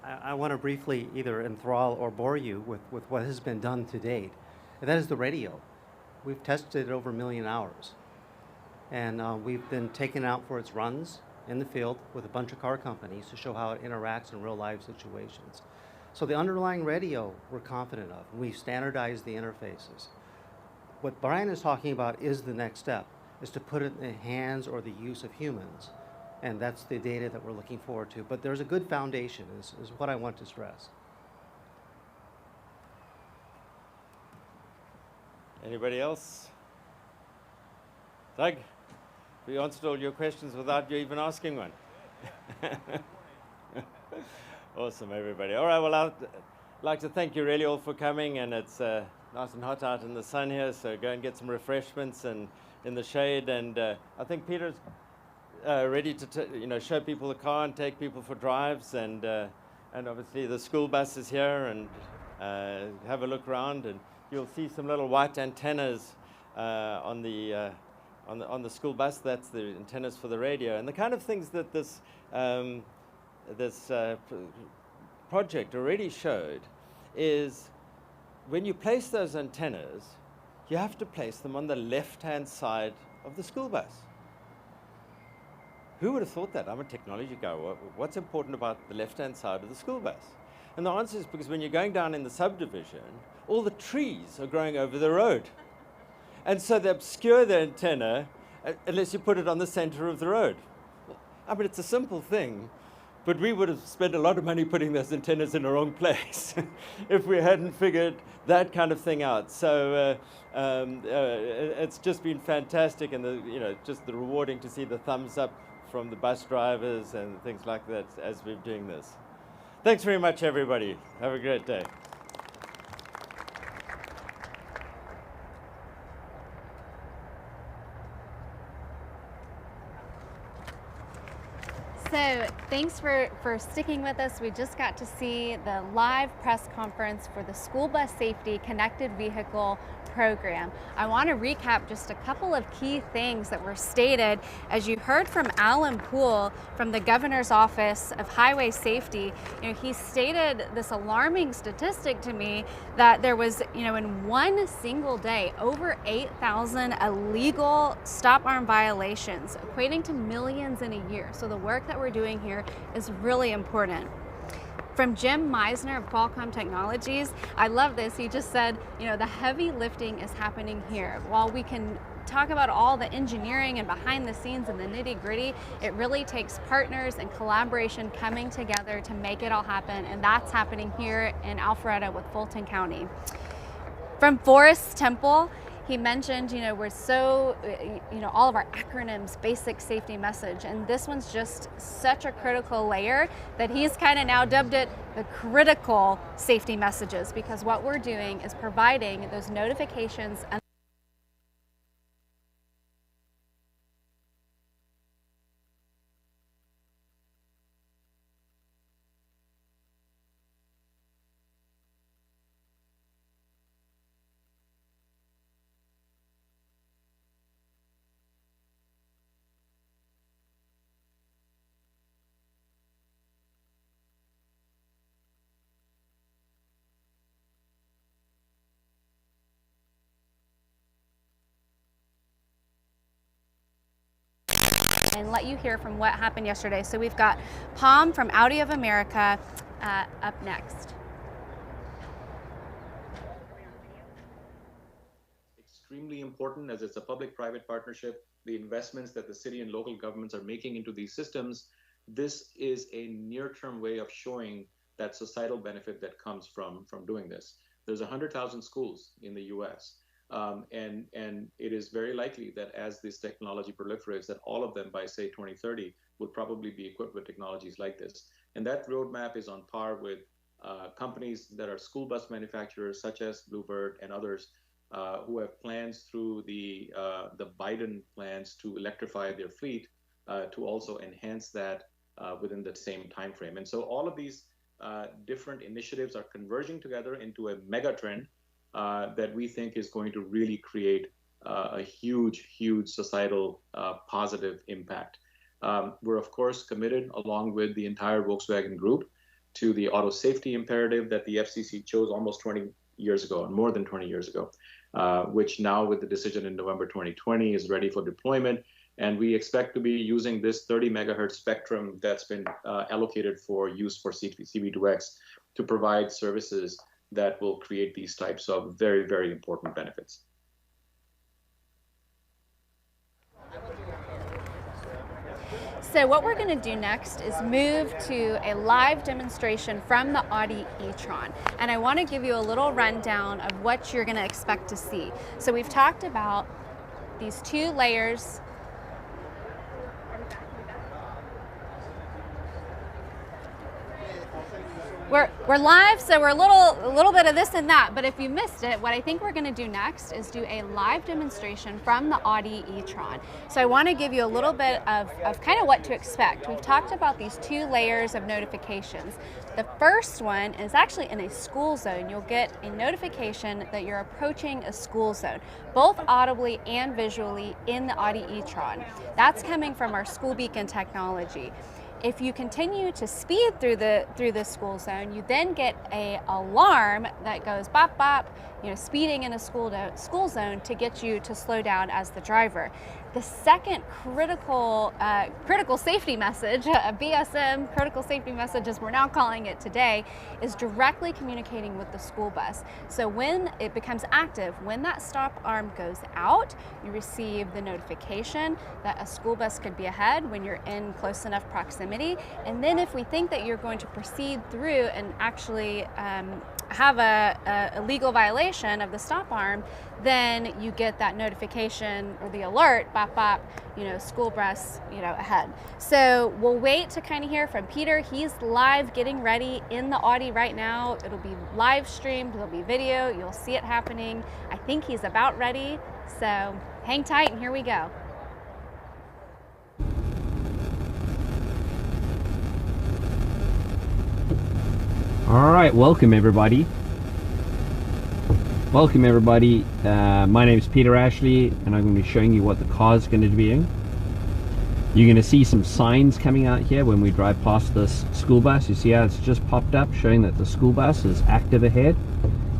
I want to briefly either enthrall or bore you with what has been done to date. And that is the radio. We've tested it over 1 million hours. And we've been taken out for its runs in the field with a bunch of car companies to show how it interacts in real life situations. So the underlying radio we're confident of. We've standardized the interfaces. What Brian is talking about is the next step, is to put it in the hands or the use of humans. And that's the data that we're looking forward to. But there's a good foundation, is what I want to stress. Anybody else? Doug, we answered all your questions without you even asking one. Awesome, everybody. All right, well, I'd like to thank you really all for coming, and it's nice and hot out in the sun here, so go and get some refreshments and in the shade. And I think Peter's ready to show people the car and take people for drives, and obviously the school bus is here, and have a look around, and you'll see some little white antennas on the school bus. That's the antennas for the radio, and the kind of things that this project already showed is when you place those antennas, you have to place them on the left-hand side of the school bus. Who would have thought that? I'm a technology guy. What's important about the left-hand side of the school bus? And the answer is because when you're going down in the subdivision, all the trees are growing over the road. And so they obscure the antenna unless you put it on the center of the road. I mean, it's a simple thing, but we would have spent a lot of money putting those antennas in the wrong place if we hadn't figured that kind of thing out. So it's just been fantastic, and just the rewarding to see the thumbs up from the bus drivers and things like that as we're doing this. Thanks very much, everybody. Have a great day. So thanks for sticking with us. We just got to see the live press conference for the School Bus Safety Connected Vehicle Program. I want to recap just a couple of key things that were stated. As you heard from Alan Poole from the Governor's Office of Highway Safety, he stated this alarming statistic to me that there was, in one single day, over 8,000 illegal stop arm violations, equating to millions in a year. So the work that we're doing here is really important. From Jim Meisner of Qualcomm Technologies, I love this. He just said, the heavy lifting is happening here. While we can talk about all the engineering and behind the scenes and the nitty-gritty, it really takes partners and collaboration coming together to make it all happen, and that's happening here in Alpharetta with Fulton County. From Forrest Temple, he mentioned, we're so, all of our acronyms, basic safety message, and this one's just such a critical layer that he's kind of now dubbed it the critical safety messages, because what we're doing is providing those notifications and let you hear from what happened yesterday. So we've got Palm from Audi of America up next. Extremely important, as it's a public-private partnership, the investments that the city and local governments are making into these systems. This is a near-term way of showing that societal benefit that comes from doing this. There's 100,000 schools in the US. And it is very likely that as this technology proliferates, that all of them by, say, 2030 would probably be equipped with technologies like this. And that roadmap is on par with companies that are school bus manufacturers such as Bluebird and others who have plans through the Biden plans to electrify their fleet to also enhance that within the same time frame. And so all of these different initiatives are converging together into a mega trend that we think is going to really create a huge societal positive impact. We're of course committed, along with the entire Volkswagen Group, to the auto safety imperative that the FCC chose almost 20 years ago, and more than 20 years ago, which now with the decision in November 2020 is ready for deployment. And we expect to be using this 30 megahertz spectrum that's been allocated for use for CV2X to provide services that will create these types of very, very important benefits. So what we're going to do next is move to a live demonstration from the Audi e-tron. And I want to give you a little rundown of what you're going to expect to see. So we've talked about these two layers . We're live, so we're a little bit of this and that, but if you missed it, what I think we're gonna do next is do a live demonstration from the Audi e-tron. So I wanna give you a little bit of kind of what to expect. We've talked about these two layers of notifications. The first one is actually in a school zone. You'll get a notification that you're approaching a school zone, both audibly and visually in the Audi e-tron. That's coming from our school beacon technology. If you continue to speed through the school zone, you then get an alarm that goes bop bop, speeding in a school zone to get you to slow down as the driver. The second critical safety message, a BSM critical safety message as we're now calling it today, is directly communicating with the school bus. So when it becomes active, when that stop arm goes out, you receive the notification that a school bus could be ahead when you're in close enough proximity. And then if we think that you're going to proceed through and actually have a legal violation of the stop arm, then you get that notification or the alert, bop bop, school bus, ahead. So we'll wait to kind of hear from Peter. He's live getting ready in the Audi right now. It'll be live streamed, there'll be video, you'll see it happening. I think he's about ready, so hang tight and here we go. All right, welcome everybody. Welcome everybody. My name is Peter Ashley and I'm going to be showing you what the car is going to be doing. You're going to see some signs coming out here when we drive past this school bus. You see how it's just popped up showing that the school bus is active ahead.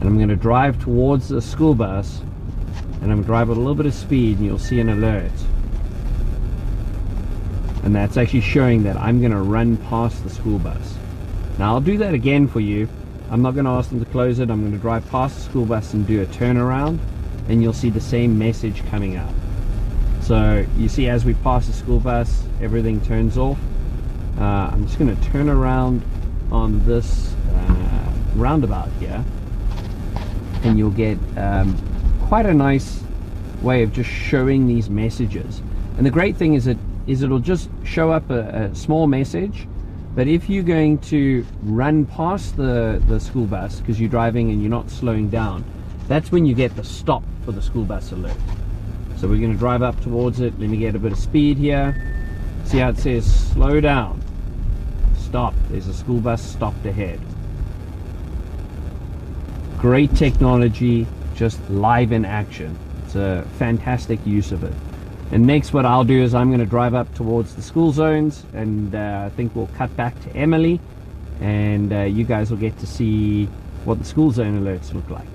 And I'm going to drive towards the school bus and I'm going to drive at a little bit of speed and you'll see an alert. And that's actually showing that I'm going to run past the school bus. Now I'll do that again for you. I'm not going to ask them to close it. I'm going to drive past the school bus and do a turnaround and you'll see the same message coming up. So you see as we pass the school bus, everything turns off. I'm just going to turn around on this roundabout here and you'll get quite a nice way of just showing these messages. And the great thing is it'll just show up a small message. But if you're going to run past the school bus because you're driving and you're not slowing down, that's when you get the stop for the school bus alert. So we're going to drive up towards it. Let me get a bit of speed here. See how it says slow down, stop. There's a school bus stopped ahead. Great technology, just live in action. It's a fantastic use of it. And next what I'll do is I'm going to drive up towards the school zones and I think we'll cut back to Emily and you guys will get to see what the school zone alerts look like.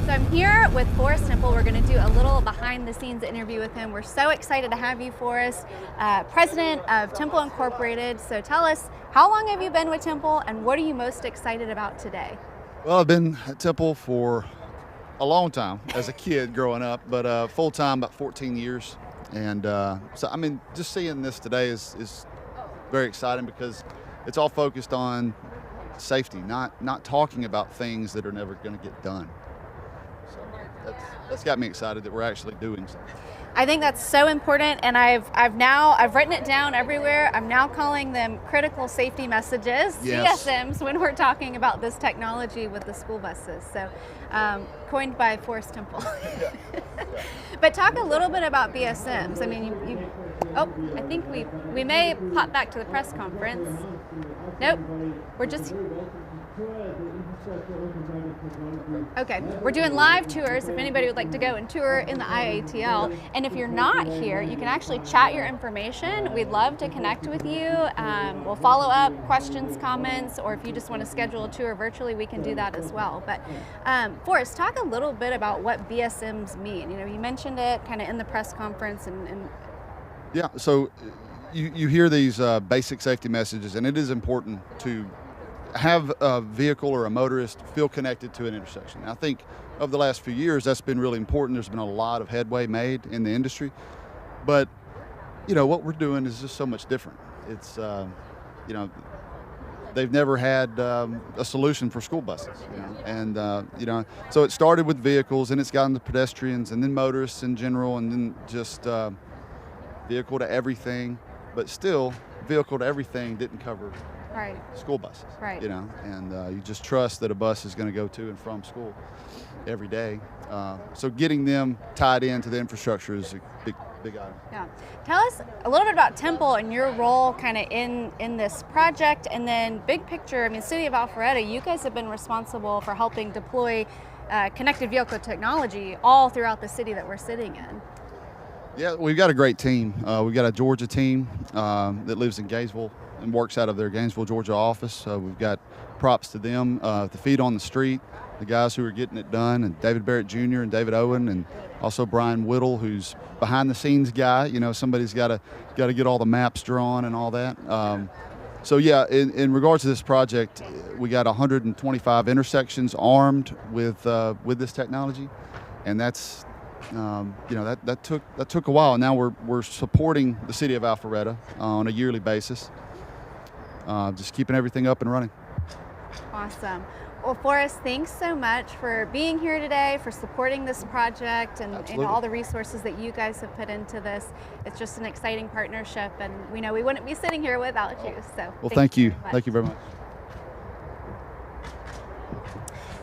So I'm here with Forrest Temple. We're going to do a little behind the scenes interview with him. We're so excited to have you, Forrest, president of Temple Incorporated. So tell us, how long have you been with Temple and what are you most excited about today? Well, I've been at Temple for a long time as a kid growing up, but full time about 14 years. And so, I mean, just seeing this today is very exciting because it's all focused on safety, not talking about things that are never going to get done. So that's got me excited that we're actually doing something. I think that's so important, and I've written it down everywhere. I'm now calling them critical safety messages, Yes. CSMs, when we're talking about this technology with the school buses. So, coined by Forrest Temple. But talk a little bit about BSMs. I mean, I think we may pop back to the press conference. Nope, we're just. Okay, we're doing live tours if anybody would like to go and tour in the iATL. And if you're not here, you can actually chat your information. We'd love to connect with you. We'll follow up, questions, comments, or if you just want to schedule a tour virtually, we can do that as well. But Forrest, talk a little bit about what BSMs mean. You know, you mentioned it kind of in the press conference and Yeah, so you hear these basic safety messages, and it is important to have a vehicle or a motorist feel connected to an intersection. I think over the last few years that's been really important. There's been a lot of headway made in the industry, but you know what we're doing is just so much different. It's you know, they've never had a solution for school buses, you know? And you know, so it started with vehicles, and it's gotten to pedestrians, and then motorists in general, and then just vehicle to everything. But still, vehicle to everything didn't cover school buses, you know, and you just trust that a bus is going to go to and from school every day. So getting them tied into the infrastructure is a big item. Yeah. Tell us a little bit about Temple and your role kind of in this project, and then big picture. I mean, City of Alpharetta, you guys have been responsible for helping deploy connected vehicle technology all throughout the city that we're sitting in. Yeah, we've got a great team. We've got a Georgia team that lives in Gainesville and works out of their Gainesville, Georgia office. We've got props to them, the feet on the street, the guys who are getting it done, and David Barrett Jr. and David Owen, and also Brian Whittle, who's behind the scenes guy. You know, somebody's got to get all the maps drawn and all that. So yeah, in regards to this project, we got 125 intersections armed with this technology, and that's you know, that took a while. Now we're supporting the city of Alpharetta on a yearly basis, just keeping everything up and running. Awesome. Well, Forrest, thanks so much for being here today, for supporting this project, and all the resources that you guys have put into this. It's just an exciting partnership, and we know we wouldn't be sitting here without you. So, well, thank you. Thank you very much.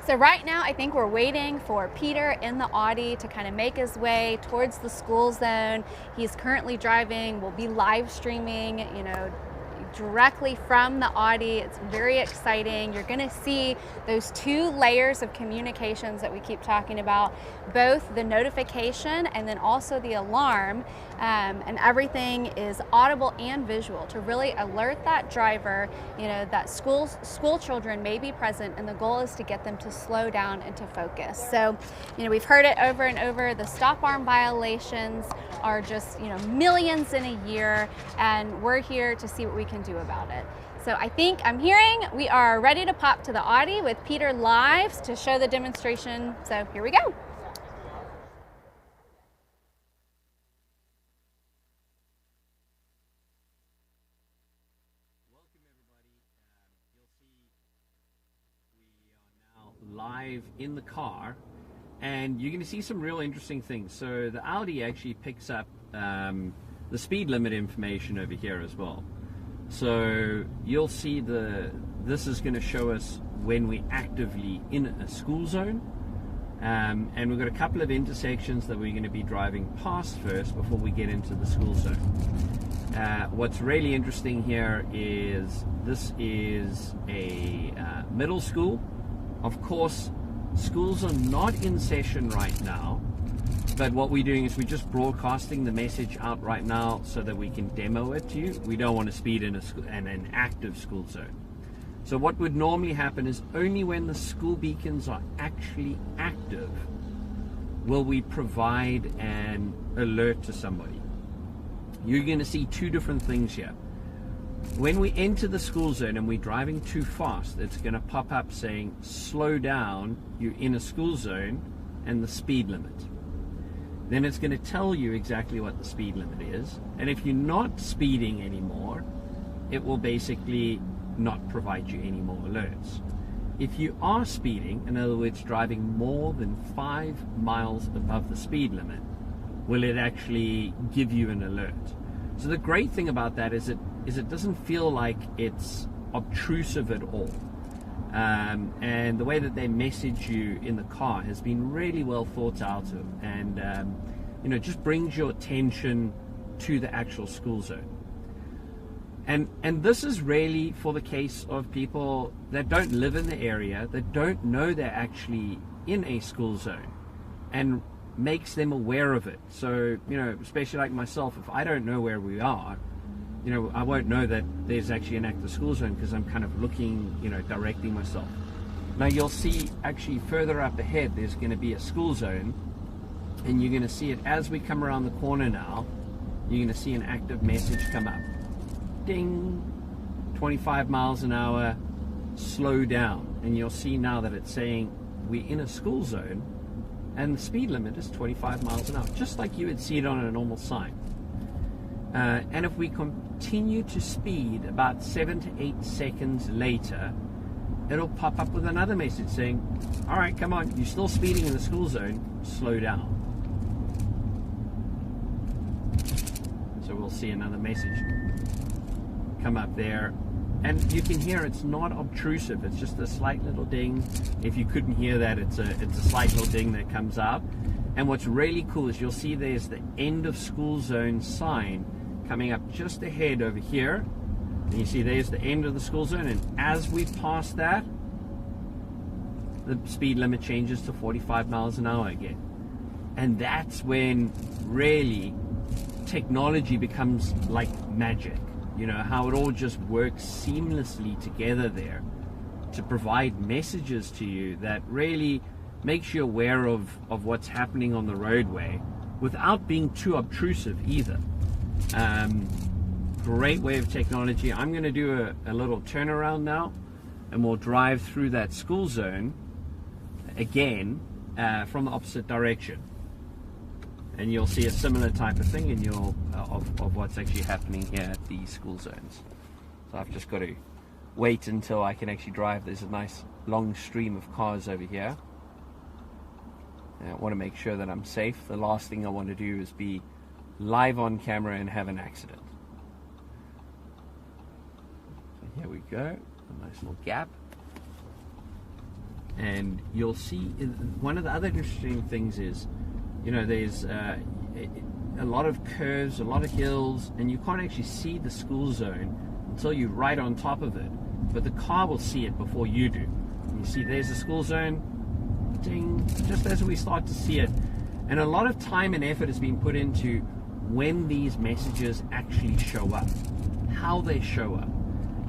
So right now, I think we're waiting for Peter in the Audi to kind of make his way towards the school zone. He's currently driving. We'll be live streaming, you know, directly from the Audi. It's very exciting. You're going to see those two layers of communications that we keep talking about, both the notification and then also the alarm, and everything is audible and visual to really alert that driver, you know, that school children may be present, and the goal is to get them to slow down and to focus. So, you know, we've heard it over and over. The stop arm violations are just, you know, millions in a year, and we're here to see what we can do about it. So I think I'm hearing we are ready to pop to the Audi with Peter live to show the demonstration. So here we go. Live in the car, and you're going to see some real interesting things. So the Audi actually picks up the speed limit information over here as well. So you'll see this is going to show us when we're actively in a school zone, and we've got a couple of intersections that we're going to be driving past first before we get into the school zone. What's really interesting here is this is a middle school. Of course, schools are not in session right now, but what we're doing is we're just broadcasting the message out right now so that we can demo it to you. We don't want to speed in an active school zone. So what would normally happen is only when the school beacons are actually active will we provide an alert to somebody. You're going to see two different things here. When we enter the school zone and we're driving too fast, it's going to pop up saying, slow down, you're in a school zone, and the speed limit. Then it's going to tell you exactly what the speed limit is. And if you're not speeding anymore, it will basically not provide you any more alerts. if you are speeding, in other words, driving more than 5 miles above the speed limit, will it actually give you an alert. So the great thing about that is it doesn't feel like it's obtrusive at all. And the way that they message you in the car has been really well thought out of, and just brings your attention to the actual school zone. And this is really for the case of people that don't live in the area, that don't know they're actually in a school zone, and makes them aware of it. So, especially like myself, if I don't know where we are, I won't know that there's actually an active school zone because I'm kind of looking, directing myself. Now you'll see actually further up ahead, there's going to be a school zone, and you're going to see it as we come around the corner now. You're going to see an active message come up. Ding, 25 miles an hour, slow down. And you'll see now that it's saying we're in a school zone and the speed limit is 25 miles an hour, just like you would see it on a normal sign. And if we continue to speed about 7 to 8 seconds later, it'll pop up with another message saying, all right, come on, you're still speeding in the school zone, slow down. So we'll see another message come up there, and you can hear it's not obtrusive, it's just a slight little ding. If you couldn't hear that, it's a slight little ding that comes out. And what's really cool is you'll see there's the end of school zone sign coming up just ahead over here, and you see there's the end of the school zone, and as we pass that, the speed limit changes to 45 miles an hour again. And that's when really technology becomes like magic. How it all just works seamlessly together there to provide messages to you that really makes you aware of what's happening on the roadway without being too obtrusive either. Great way of technology. I'm going to do a little turnaround now, and we'll drive through that school zone again from the opposite direction. And you'll see a similar type of thing, and of what's actually happening here at these school zones. So I've just got to wait until I can actually drive. There's a nice long stream of cars over here. And I want to make sure that I'm safe. The last thing I want to do is be live on camera and have an accident. So here we go, a nice little gap. And you'll see one of the other interesting things is, there's a lot of curves, a lot of hills, and you can't actually see the school zone until you're right on top of it. But the car will see it before you do. And you see there's the school zone, ding, just as we start to see it. And a lot of time and effort has been put into when these messages actually show up, how they show up.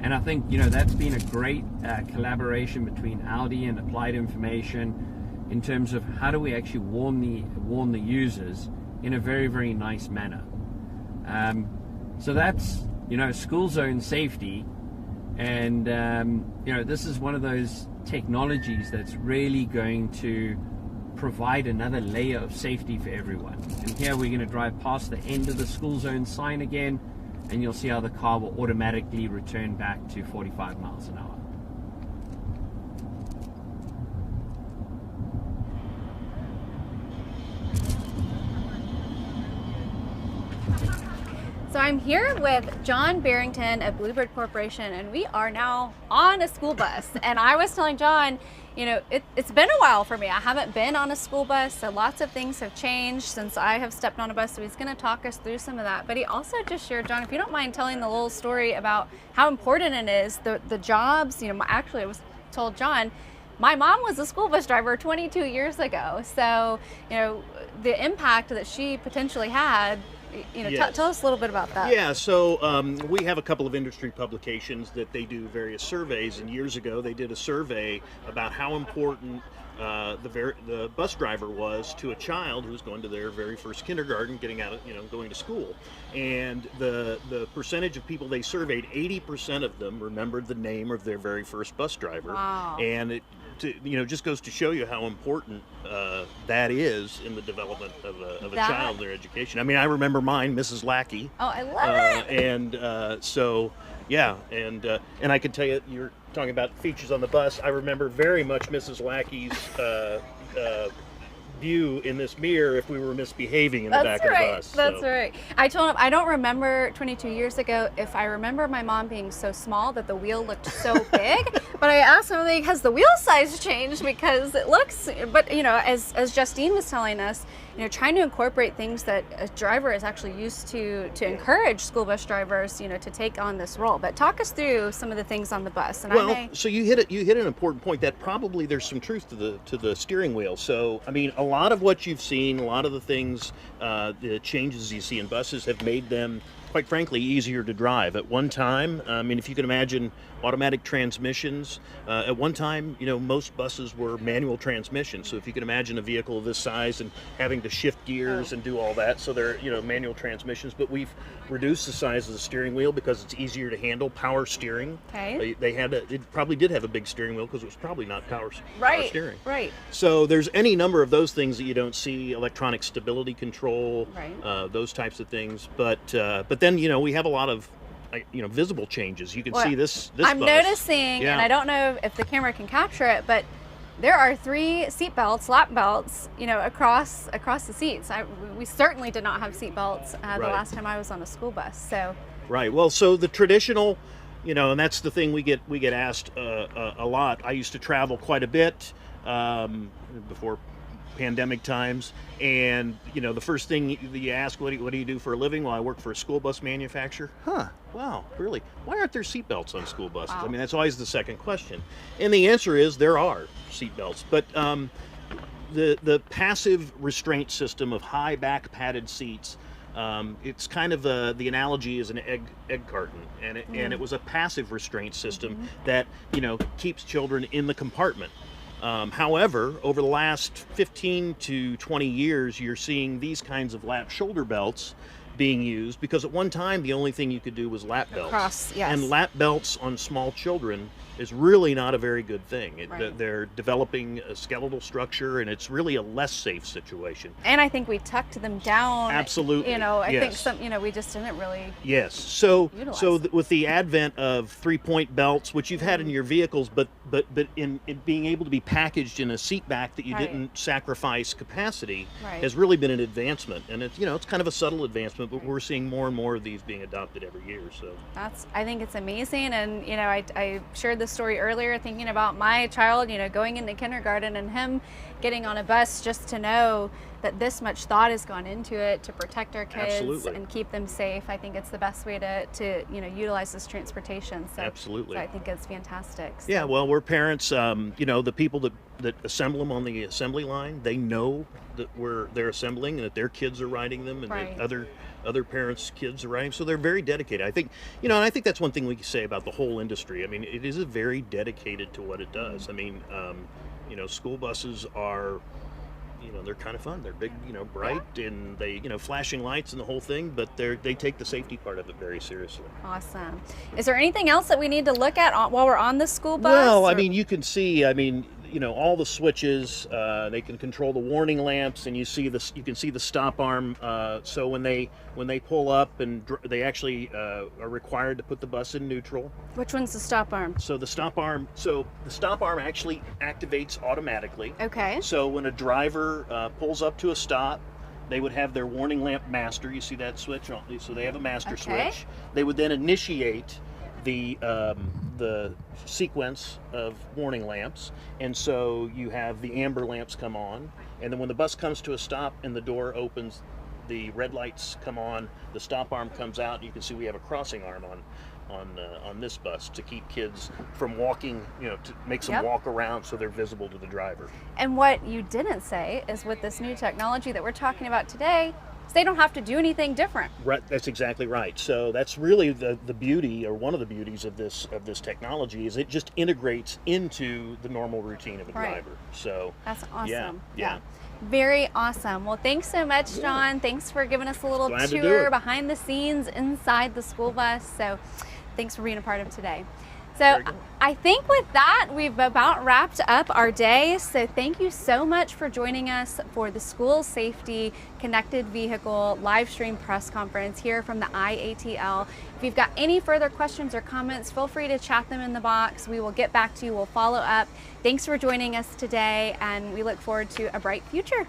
And I think, that's been a great collaboration between Audi and Applied Information in terms of how do we actually warn the users in a very, very nice manner. So that's, school zone safety. And, this is one of those technologies that's really going to provide another layer of safety for everyone. And here we're going to drive past the end of the school zone sign again, and you'll see how the car will automatically return back to 45 miles an hour. So I'm here with John Barrington at Bluebird Corporation, and we are now on a school bus. And I was telling John, it's been a while for me. I haven't been on a school bus, so lots of things have changed since I have stepped on a bus. So he's going to talk us through some of that. But he also just shared, John, if you don't mind telling the little story about how important it is, the jobs. Actually, I was told John, my mom was a school bus driver 22 years ago. So, the impact that she potentially had. Yes. Tell us a little bit about that. Yeah, so we have a couple of industry publications that they do various surveys, and years ago they did a survey about how important the bus driver was to a child who was going to their very first kindergarten, getting out of, going to school. And the percentage of people they surveyed, 80% of them remembered the name of their very first bus driver. Wow. And it just goes to show you how important that is in the development of a child, their education. I mean, I remember mine, Mrs. Lackey. Oh, I love it. And so, Yeah, and I can tell you, you're talking about features on the bus. I remember very much Mrs. Lackey's view in this mirror if we were misbehaving in the back of the bus. That's right. I told him I don't remember 22 years ago if I remember my mom being so small that the wheel looked so big, but I asked him, like, has the wheel size changed? Because it looks, but you know, as Justine was telling us, you know, trying to incorporate things that a driver is actually used to encourage school bus drivers, you know, to take on this role. But talk us through some of the things on the bus. And so you hit an important point that probably there's some truth to the steering wheel. So I mean, a lot of what you've seen, a lot of the things, the changes you see in buses have made them, quite frankly, easier to drive. At one time, I mean, if you can imagine automatic transmissions, at one time, you know, most buses were manual transmissions. So if you can imagine a vehicle of this size and having to shift gears and do all that, so they're, you know, manual transmissions. But we've reduced the size of the steering wheel because it's easier to handle. Power steering. Okay. It probably did have a big steering wheel because it was probably not power steering. Right. So there's any number of those things that you don't see, electronic stability control, those types of things. But then, you know, we have a lot of, you know, visible changes. You can see this I'm bus. noticing, and I don't know if the camera can capture it, but there are 3 seat belts, lap belts, you know, across the seats. We certainly did not have seat belts the last time I was on a school bus. So. Right. Well, so the traditional, you know, and that's the thing we get asked a lot. I used to travel quite a bit before pandemic times, and you know, the first thing you ask, what do you do for a living? Well, I work for a school bus manufacturer. Wow, really? Why aren't there seatbelts on school buses? I mean, that's always the second question, and the answer is there are seatbelts, but the passive restraint system of high back padded seats, it's kind of the analogy is an egg carton, and it was a passive restraint system that, you know, keeps children in the compartment. However, over the last 15 to 20 years, you're seeing these kinds of lap shoulder belts being used, because at one time the only thing you could do was lap belts. And lap belts on small children is really not a very good thing. They're developing a skeletal structure, and it's really a less safe situation. And I think we tucked them down. Absolutely. You know, I think we just didn't really. Yes. So with the advent of 3-point belts, which you've had in your vehicles, but in being able to be packaged in a seat back that you didn't sacrifice capacity, has really been an advancement. And it's, you know, it's kind of a subtle advancement, but we're seeing more and more of these being adopted every year. So I think it's amazing. And you know, I shared this story earlier, thinking about my child, you know, going into kindergarten and him getting on a bus, just to know that this much thought has gone into it to protect our kids and keep them safe. I think it's the best way to you know, utilize this transportation. So, so I think it's fantastic. So. Yeah, well, we're parents. You know, the people that assemble them on the assembly line, they know that they're assembling and that their kids are riding them, and that other parents' kids are riding. So they're very dedicated. I think, you know, and I think that's one thing we can say about the whole industry. I mean, it is very dedicated to what it does. I mean, you know, school buses are, you know, they're kind of fun. They're big, you know, bright, and they, you know, flashing lights and the whole thing, but they take the safety part of it very seriously. Awesome. Is there anything else that we need to look at while we're on the school bus? Well, I mean, you can see, you know, all the switches. They can control the warning lamps, and you can see the stop arm. So when they pull up, and they actually are required to put the bus in neutral. Which one's the stop arm? So the stop arm actually activates automatically. Okay. So when a driver pulls up to a stop, they would have their warning lamp master. You see that switch? So they have a master switch. They would then initiate the sequence of warning lamps, and so you have the amber lamps come on, and then when the bus comes to a stop and the door opens, the red lights come on, the stop arm comes out, and you can see we have a crossing arm on this bus to keep kids from walking, you know, to make them walk around so they're visible to the driver. And what you didn't say is, with this new technology that we're talking about today, they don't have to do anything different. Right, that's exactly right. So that's really the beauty, or one of the beauties of this technology, is it just integrates into the normal routine of a driver. So that's awesome. Yeah. Very awesome. Well, thanks so much, John. Thanks for giving us a little tour behind the scenes inside the school bus. So thanks for being a part of today. So I think with that, we've about wrapped up our day. So thank you so much for joining us for the School Safety Connected Vehicle live stream press conference here from the iATL. If you've got any further questions or comments, feel free to chat them in the box. We will get back to you. We'll follow up. Thanks for joining us today, and we look forward to a bright future.